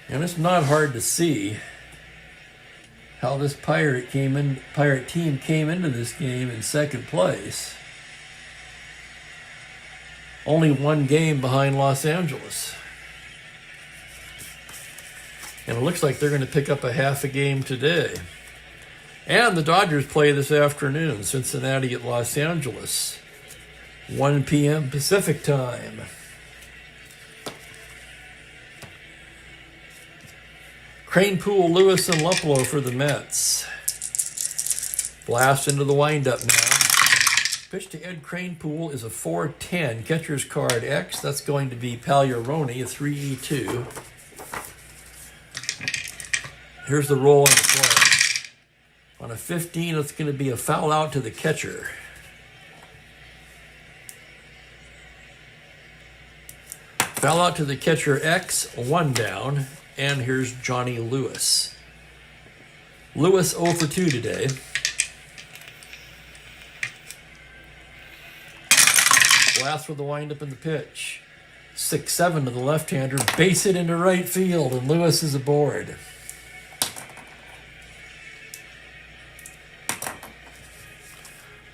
And it's not hard to see how this Pirate team came into this game in 2nd place. Only 1 game behind Los Angeles. And it looks like they're going to pick up a half a game today. And the Dodgers play this afternoon, Cincinnati at Los Angeles. 1 p.m. Pacific time. Cranepool, Lewis, and Luplow for the Mets. Blast into the windup now. Pitch to Ed Cranepool is a 4-10. Catcher's card X. That's going to be Pagliarone, a 3-2. Here's the roll on the play. On a 15, it's going to be a foul out to the catcher. Foul out to the catcher X, 1 down, and here's Johnny Lewis. Lewis 0 for 2 today. Blast for the windup in the pitch. 6-7 to the left-hander, base hit into right field, and Lewis is aboard.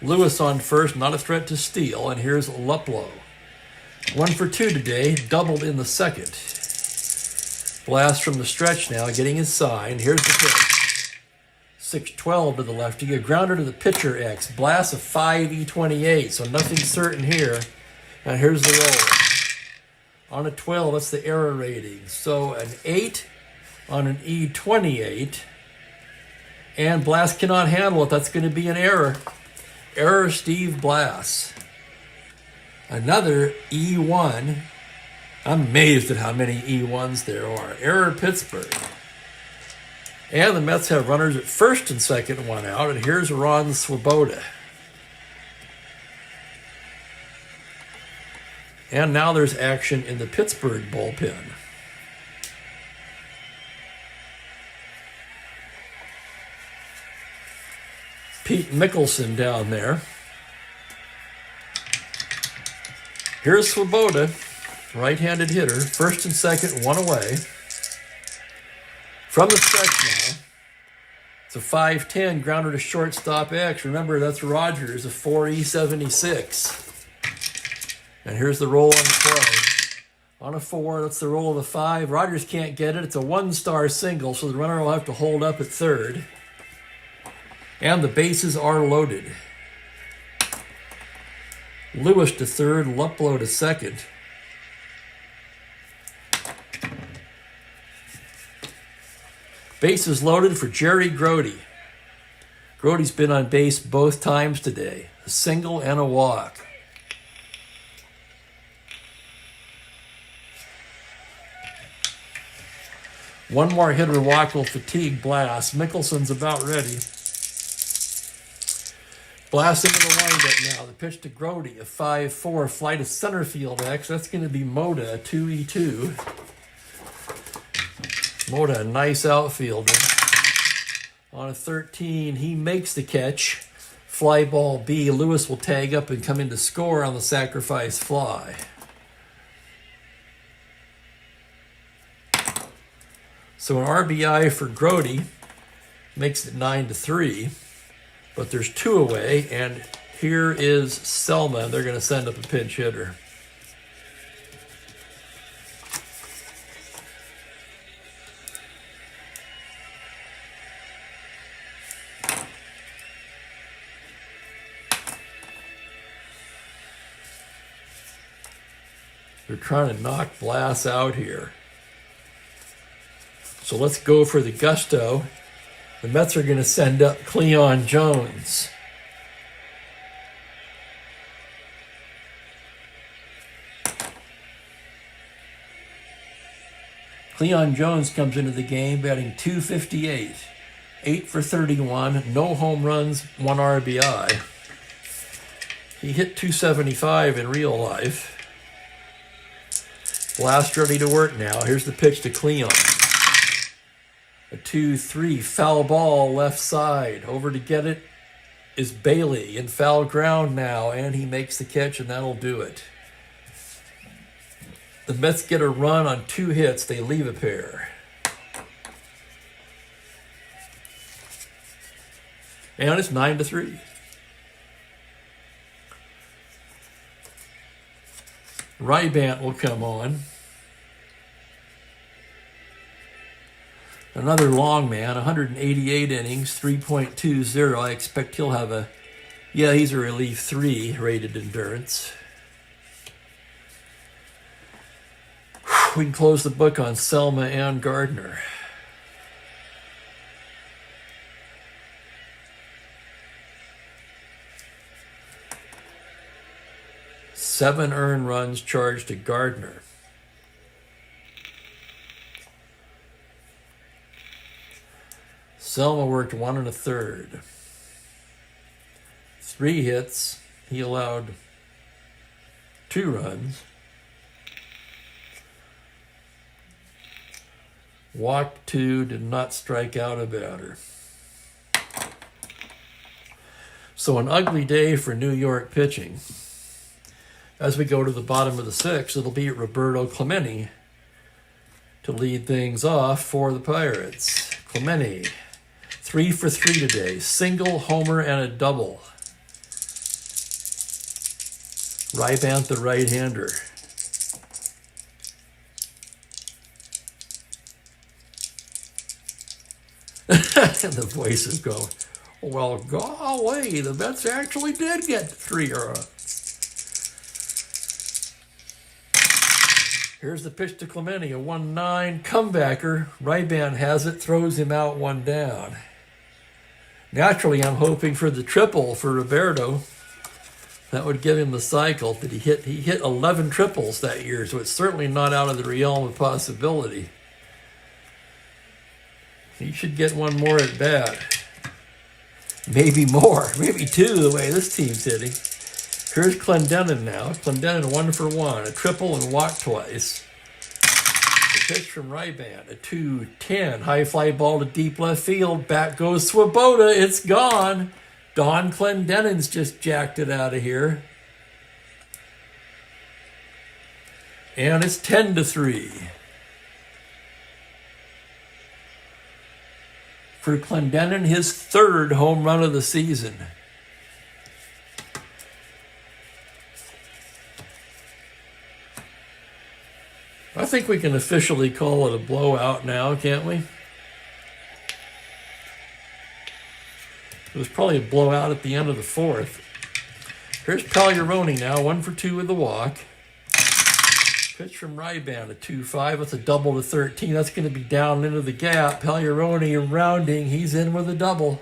Lewis on first, not a threat to steal, and here's Luplow. 1 for 2 today, doubled in the second. Blast from the stretch now, getting his sign. Here's the pitch. 6-12 to the lefty, a grounder to the pitcher X. Blast of 5 so nothing certain here. And here's the roll. On a 12, that's the error rating. So an 8 on an E28. And Blast cannot handle it. That's going to be an error. Error Steve Blass. Another E1. I'm amazed at how many E1s there are. Error Pittsburgh. And the Mets have runners at first and second, 1 out. And here's Ron Swoboda. And now there's action in the Pittsburgh bullpen. Pete Mickelson down there. Here's Swoboda, right-handed hitter, first and second, 1 away. From the stretch now, it's a 5-10 grounder to shortstop X. Remember, that's Rogers, a 4E76. And here's the roll on the play. On a 4, that's the roll of the 5. Rogers can't get it. It's a 1-star single, so the runner will have to hold up at third. And the bases are loaded. Lewis to third, Luplow to second. Bases loaded for Jerry Grody. Grody's been on base both times today. A single and a walk. One more hitter walk will fatigue Blast. Mickelson's about ready. Blast into the windup now. The pitch to Grody, a 5-4 fly to center field X. That's going to be Moda, a 2E2. Moda, a nice outfielder. On a 13, he makes the catch. Fly ball B. Lewis will tag up and come in to score on the sacrifice fly. So an RBI for Grody makes it 9-3. But there's 2 away, and here is Selma. They're going to send up a pinch hitter. They're trying to knock Blass out here. So let's go for the gusto. The Mets are going to send up Cleon Jones. Cleon Jones comes into the game batting .258. 8 for 31, no home runs, 1 RBI. He hit .275 in real life. Blast ready to work now. Here's the pitch to Cleon. A 2-3 foul ball left side. Over to get it is Bailey in foul ground now, and he makes the catch, and that'll do it. The Mets get a run on 2 hits. They leave a pair. And it's 9-3. Rybant will come on. Another long man, 188 innings, 3.20. I expect he'll have he's a relief 3 rated endurance. We can close the book on Selma and Gardner. Seven earned runs charged to Gardner. Selma worked 1 1/3. 3 hits. He allowed 2 runs. Walked 2, did not strike out a batter. So an ugly day for New York pitching. As we go to the bottom of the 6th, it'll be Roberto Clemente to lead things off for the Pirates. Clemente, 3 for 3 today. Single, homer, and a double. Rybanth, the right-hander. And the voices go, well, golly, the Mets actually did get 3 runs. Here's the pitch to Clemente, a 1-9 comebacker. Rybanth has it, throws him out 1 down. Naturally, I'm hoping for the triple for Roberto. That would give him the cycle that he hit. He hit 11 triples that year, so it's certainly not out of the realm of possibility. He should get 1 more at bat. Maybe more, maybe 2 the way this team's hitting. Here's Clendenon now. Clendenon 1 for 1, a triple and walked twice. The pitch from Rybanth, a 2-10, high fly ball to deep left field. Back goes Swoboda, it's gone. Don Clendenon's just jacked it out of here. And it's 10-3. For Clendenon, his 3rd home run of the season. I think we can officially call it a blowout now, can't we? It was probably a blowout at the end of the 4th. Here's Pagliarone now, 1 for 2 with the walk. Pitch from Rybanth, a 2-5 with a double to 13. That's going to be down into the gap. Pagliarone rounding, he's in with a double.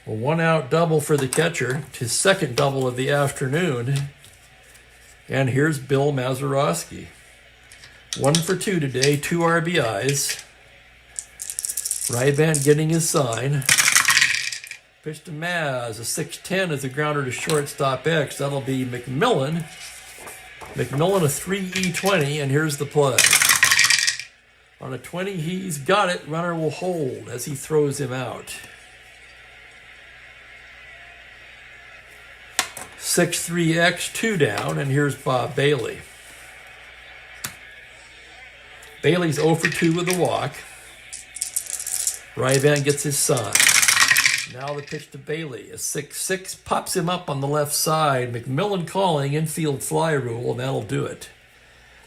A 1-out double for the catcher, his 2nd double of the afternoon. And here's Bill Mazeroski. 1 for 2 today, 2 RBIs. Rybanth getting his sign. Pitch to Maz, a 6-10 as a grounder to shortstop X. That'll be McMillan. McMillan, a 3-E-20, and here's the play. On a 20, he's got it. Runner will hold as he throws him out. 6-3-X, 2 down, and here's Bob Bailey. Bailey's 0 for 2 with the walk. Rybanth gets his sign. Now the pitch to Bailey. A 6-6 pops him up on the left side. McMillan calling, infield fly rule, and that'll do it.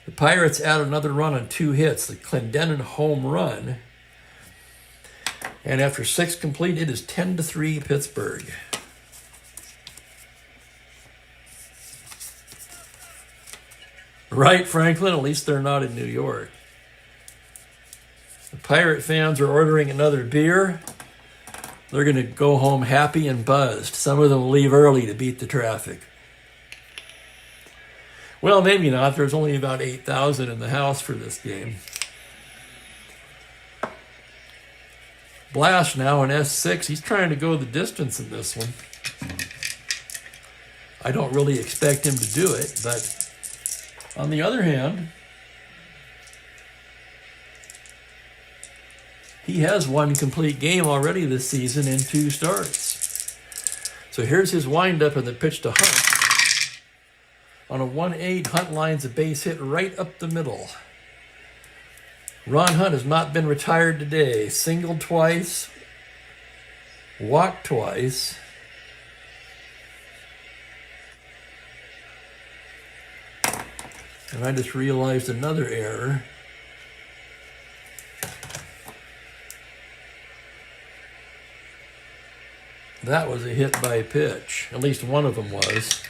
The Pirates add another run on 2 hits, the Clendenon home run. And after 6 complete, it is 10-3 Pittsburgh. Right, Franklin? At least they're not in New York. The Pirate fans are ordering another beer. They're going to go home happy and buzzed. Some of them will leave early to beat the traffic. Well, maybe not. There's only about 8,000 in the house for this game. Blast now in S6. He's trying to go the distance in this one. I don't really expect him to do it, but on the other hand, he has 1 complete game already this season in 2 starts. So here's his windup and the pitch to Hunt. On a 1-8, Hunt lines a base hit right up the middle. Ron Hunt has not been retired today. Singled twice, walked twice. And I just realized another error. That was a hit by pitch. At least one of them was.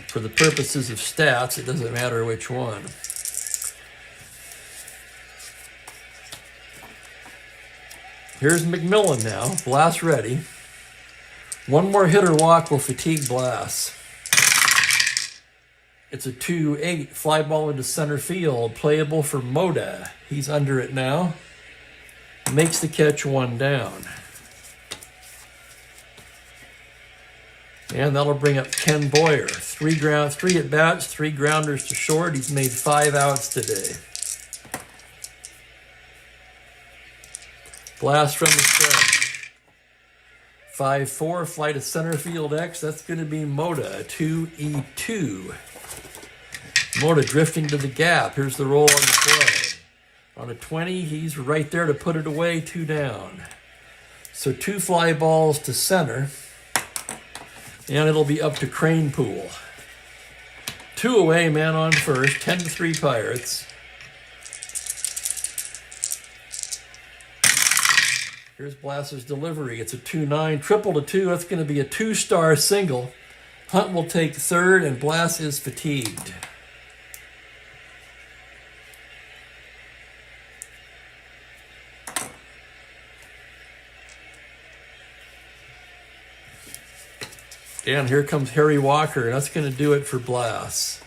For the purposes of stats, it doesn't matter which one. Here's McMillan now. Blast ready. 1 more hit or walk will fatigue Blast. It's a 2-8 fly ball into center field. Playable for Moda. He's under it now. Makes the catch 1 down. And that'll bring up Ken Boyer. 3 at bats, 3 grounders to short. He's made 5 outs today. Blast from the stretch. 5-4, flight of center field X. That's going to be Moda, 2E2. Moda drifting to the gap. Here's the roll on the play. On a 20, he's right there to put it away, 2 down. So 2 fly balls to center. And it'll be up to Crane Pool. 2 away, man on first, 10-3 Pirates. Here's Blast's delivery. It's a 2-9, triple to 2. That's going to be a 2-star single. Hunt will take third, and Blast is fatigued. And here comes Harry Walker, and that's going to do it for Blast.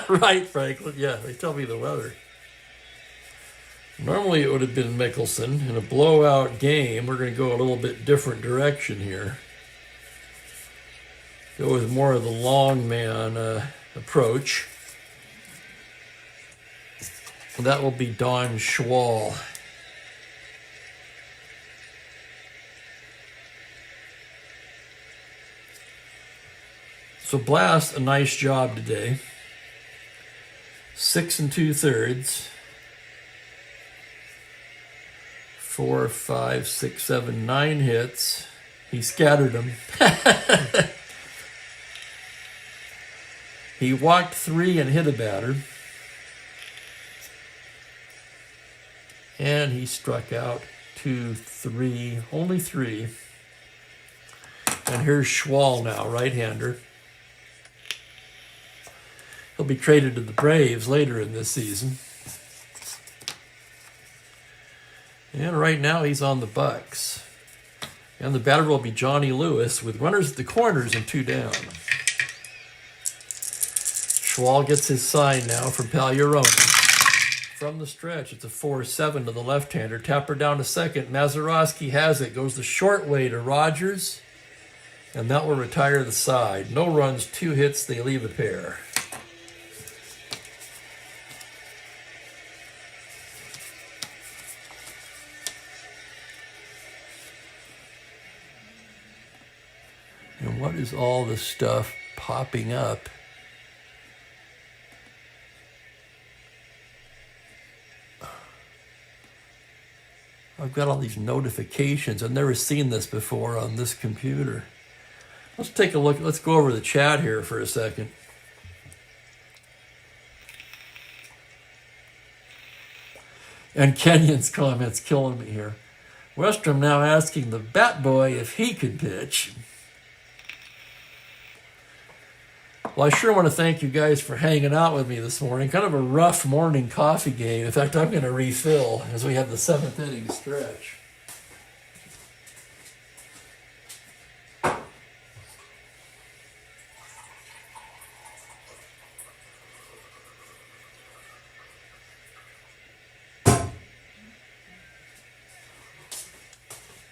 Right, Franklin. Yeah, they tell me the weather. Normally it would have been Mickelson. In a blowout game, we're going to go a little bit different direction here. Go with more of the long man approach. And that will be Don Schwal. So Blast, a nice job today. 6 2/3. 4, 5, 6, 7, 9 hits. He scattered them. He walked 3 and hit a batter. And he struck out 2, 3, only 3. And here's Schwal now, right-hander. He'll be traded to the Braves later in this season. And right now he's on the Bucks. And the batter will be Johnny Lewis with runners at the corners and 2 down. Schwal gets his sign now from Pagliarone. From the stretch, it's a 4-7 to the left-hander. Tapper down to second. Mazeroski has it. Goes the short way to Rogers. And that will retire the side. No runs, 2 hits. They leave a pair. And what is all this stuff popping up? I've got all these notifications. I've never seen this before on this computer. Let's take a look. Let's go over the chat here for a second. And Kenyon's comments killing me here. Westrom now asking the Bat Boy if he could pitch. Well, I sure want to thank you guys for hanging out with me this morning. Kind of a rough morning coffee game. In fact, I'm going to refill as we have the 7th inning stretch.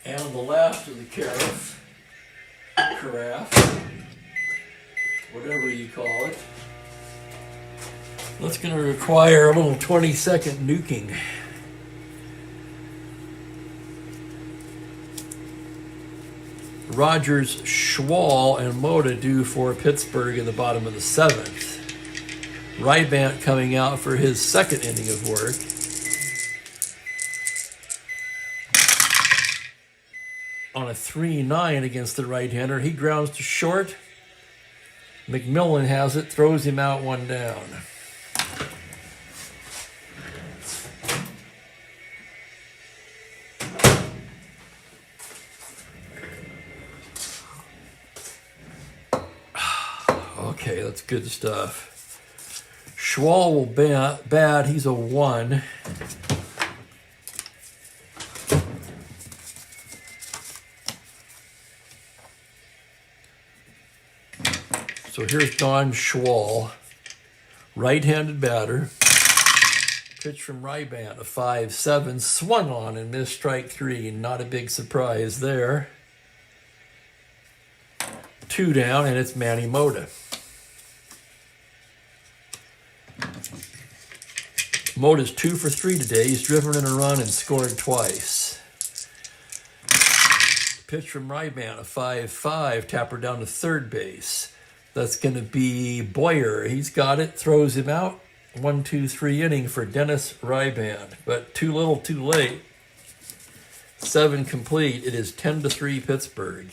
And the last of the carafe, whatever you call it. That's going to require a little 20-second nuking. Rogers, Schwal, and Moda due for Pittsburgh in the bottom of the 7th. Rybant coming out for his 2nd inning of work. On a 3-9 against the right-hander, he grounds to short. McMillan has it, throws him out 1 down. Okay, that's good stuff. Schwal will bat. He's a 1. So here's Don Schwal, right-handed batter. Pitch from Rybant, a 5-7, swung on and missed strike 3. Not a big surprise there. 2 down, and it's Manny Mota. Mota's 2 for 3 today. He's driven in a run and scored twice. Pitch from Ryban, a 5-5, tapper down to third base. That's going to be Boyer. He's got it, throws him out. 1-2-3 inning for Dennis Ryban, but too little, too late. 7 complete. It is 10-3 Pittsburgh.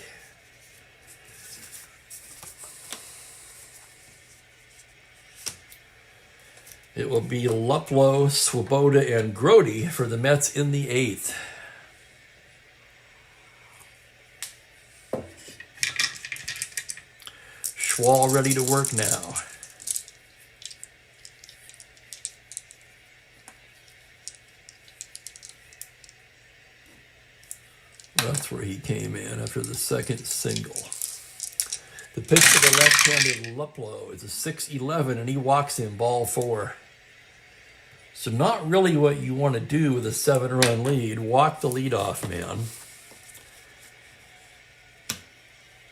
It will be Luplow, Swoboda, and Grody for the Mets in the 8th. Schwal ready to work now. That's where he came in after the second single. The pitch to the left-handed Luplow is a 6-11, and he walks in ball 4. So not really what you want to do with a 7-run lead. Walk the leadoff man.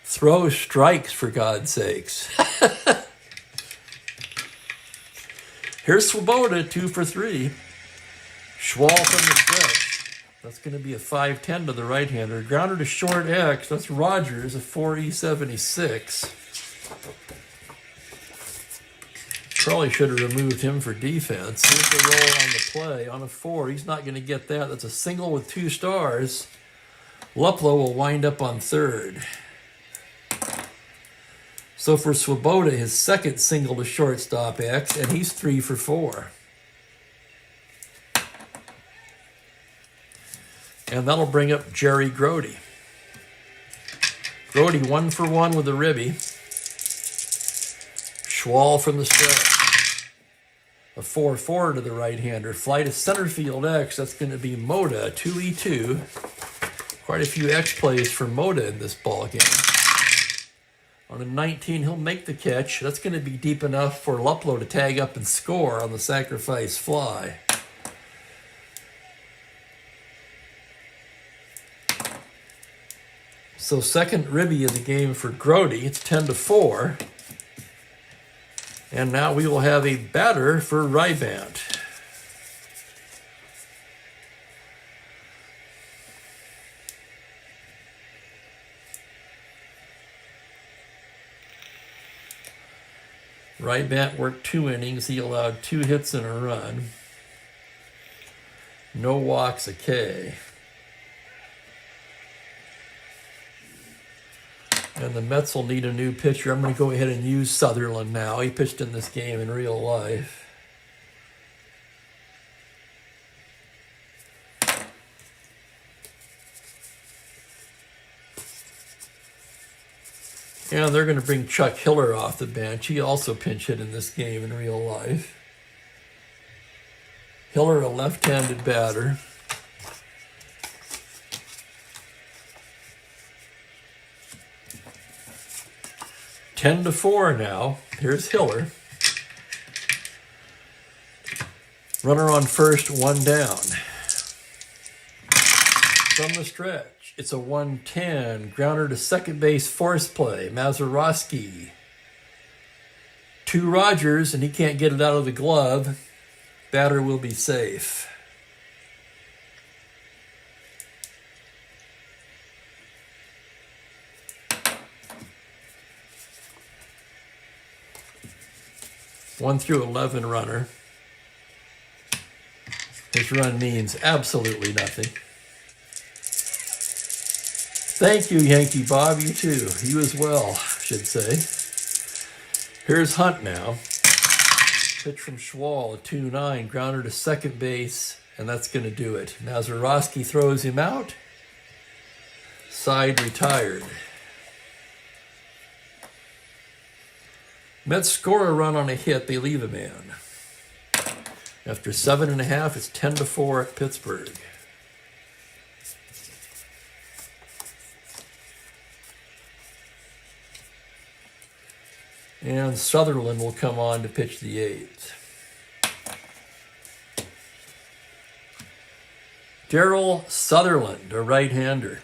Throw strikes, for God's sakes. Here's Swoboda, 2 for 3. Schwal from the stretch. That's going to be a 5-10 to the right-hander. Grounder to short X. That's Rogers, a 4E76. Probably should have removed him for defense. Here's the roll on the play. On a 4, he's not going to get that. That's a single with 2 stars. Luplow will wind up on third. So for Swoboda, his second single to shortstop X, and he's 3 for 4. And that'll bring up Jerry Grody. Grody 1 for 1 with a ribby. Schwal from the stretch. A 4-4 to the right-hander. Fly to center field X. That's going to be Mota, 2E2. Quite a few X plays for Mota in this ball game. On a 19, he'll make the catch. That's going to be deep enough for Luplow to tag up and score on the sacrifice fly. So second ribby of the game for Grody. It's 10-4. And now we will have a batter for Rybant. Rybant worked 2 innings. He allowed 2 hits and a run. No walks, a K. And the Mets will need a new pitcher. I'm going to go ahead and use Sutherland now. He pitched in this game in real life. And they're going to bring Chuck Hiller off the bench. He also pinch hit in this game in real life. Hiller, a left-handed batter. Ten to 4 now. Here's Hiller. Runner on first, 1 down. From the stretch, it's a 1-10. Grounder to second base, force play. Mazeroski. 2 Rogers, and he can't get it out of the glove. Batter will be safe. One through 11 runner. His run means absolutely nothing. Thank you, Yankee Bob. You too. You as well, I should say. Here's Hunt now. Pitch from Schwal, a 2-9. Grounder to second base, and that's going to do it. Mazeroski throws him out. Side retired. Mets score a run on a hit, they leave a man. After 7.5, it's 10-4 at Pittsburgh. And Sutherland will come on to pitch the 8th. Darryl Sutherland, a right-hander.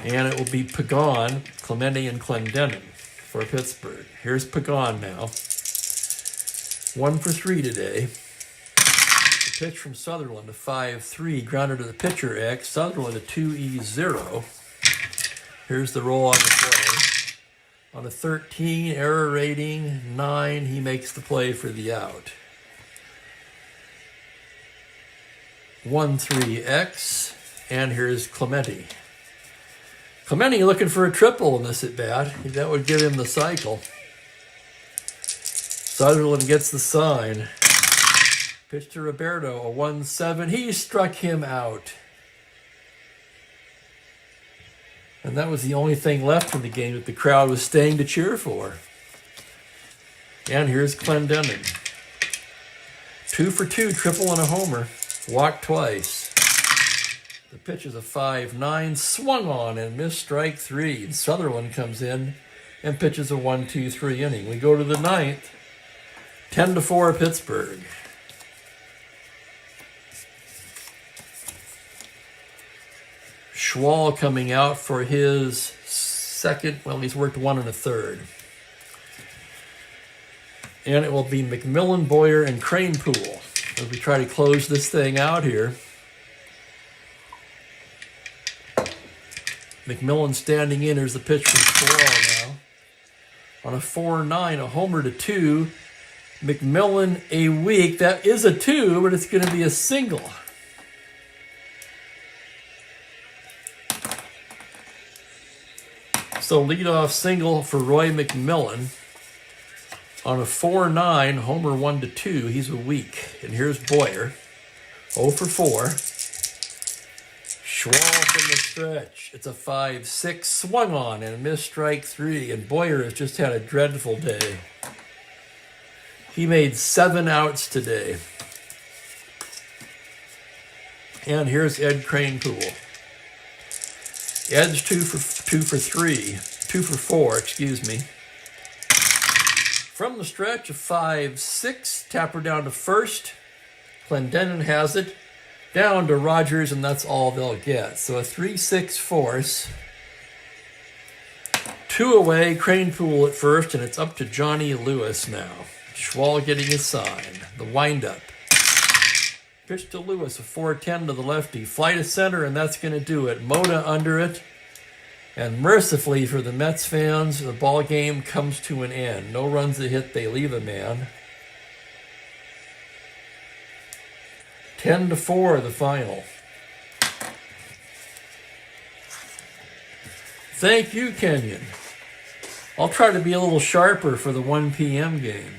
And it will be Pagan, Clemente, and Clendenin for Pittsburgh. Here's Pagan now. 1 for 3 today. The pitch from Sutherland, a 5-3, grounded to the pitcher X. Sutherland, a 2-E-0. Here's the roll on the play. On a 13, error rating, 9, he makes the play for the out. 1-3-X, and here's Clemente. Clemente looking for a triple in this at-bat. That would give him the cycle. Sutherland gets the sign. Pitch to Roberto, a 1-7. He struck him out. And that was the only thing left in the game that the crowd was staying to cheer for. And here's Clendenin. 2 for 2, triple and a homer. Walked twice. The pitch is a 5-9, swung on and missed strike 3. And Sutherland comes in and pitches a 1-2-3 inning. We go to the 9th, 10-4 Pittsburgh. Schwal coming out for his second, well, he's worked 1 1/3. And it will be McMillan, Boyer, and Cranepool as we try to close this thing out here. McMillan standing in. Here's the pitch from Schwal now. On a 4-9, a homer to 2. McMillan a week. That is a 2, but it's going to be a single. So leadoff single for Roy McMillan. On a 4-9, homer 1 to 2. He's a week. And here's Boyer. 0 for 4. Schwal from the stretch. It's a 5-6, swung on and missed strike 3. And Boyer has just had a dreadful day. He made 7 outs today. And here's Ed Cranepool. Ed's 2 for 4, excuse me. From the stretch, a 5-6, tapper down to first. Clendenin has it. Down to Rogers, and that's all they'll get. So a 3-6 force. 2 away, Cranepool at first, and it's up to Johnny Lewis now. Schwal getting his sign. The windup. Pitch to Lewis, a 4-10 to the lefty. Fly to center, and that's going to do it. Mota under it. And mercifully for the Mets fans, the ball game comes to an end. No runs a hit, they leave a man. 10-4, the final. Thank you, Kenyon. I'll try to be a little sharper for the 1 p.m. game.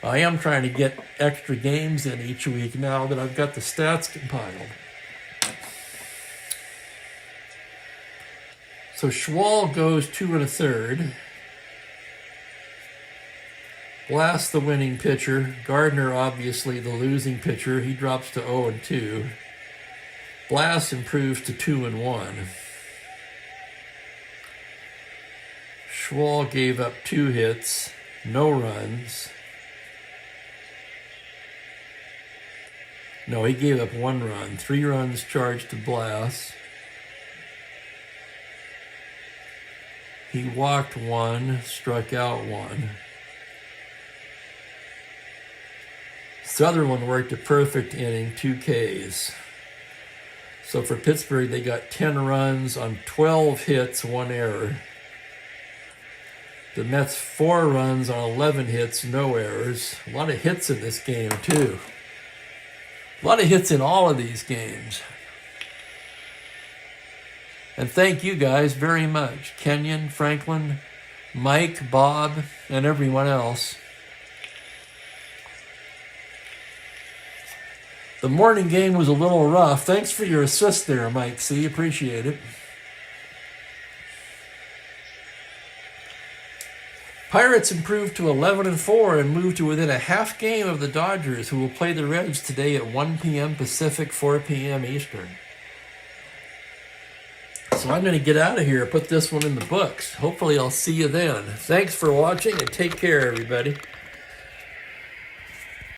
I am trying to get extra games in each week now that I've got the stats compiled. So Schwal goes 2 1/3. Blast the winning pitcher. Gardner, obviously the losing pitcher. He drops to 0-2. Blast improves to 2-1. Schwal gave up 2 hits, no runs. No, he gave up 1 run. 3 runs charged to Blast. He walked 1, struck out 1. Sutherland worked a perfect inning, 2 Ks. So for Pittsburgh, they got 10 runs on 12 hits, 1 error. The Mets 4 runs on 11 hits, no errors. A lot of hits in this game, too. A lot of hits in all of these games. And thank you guys very much. Kenyon, Franklin, Mike, Bob, and everyone else. The morning game was a little rough. Thanks for your assist there, Mike C. Appreciate it. Pirates improved to 11-4 and moved to within a half game of the Dodgers, who will play the Reds today at 1 p.m. Pacific, 4 p.m. Eastern. So I'm going to get out of here, put this one in the books. Hopefully I'll see you then. Thanks for watching, and take care, everybody.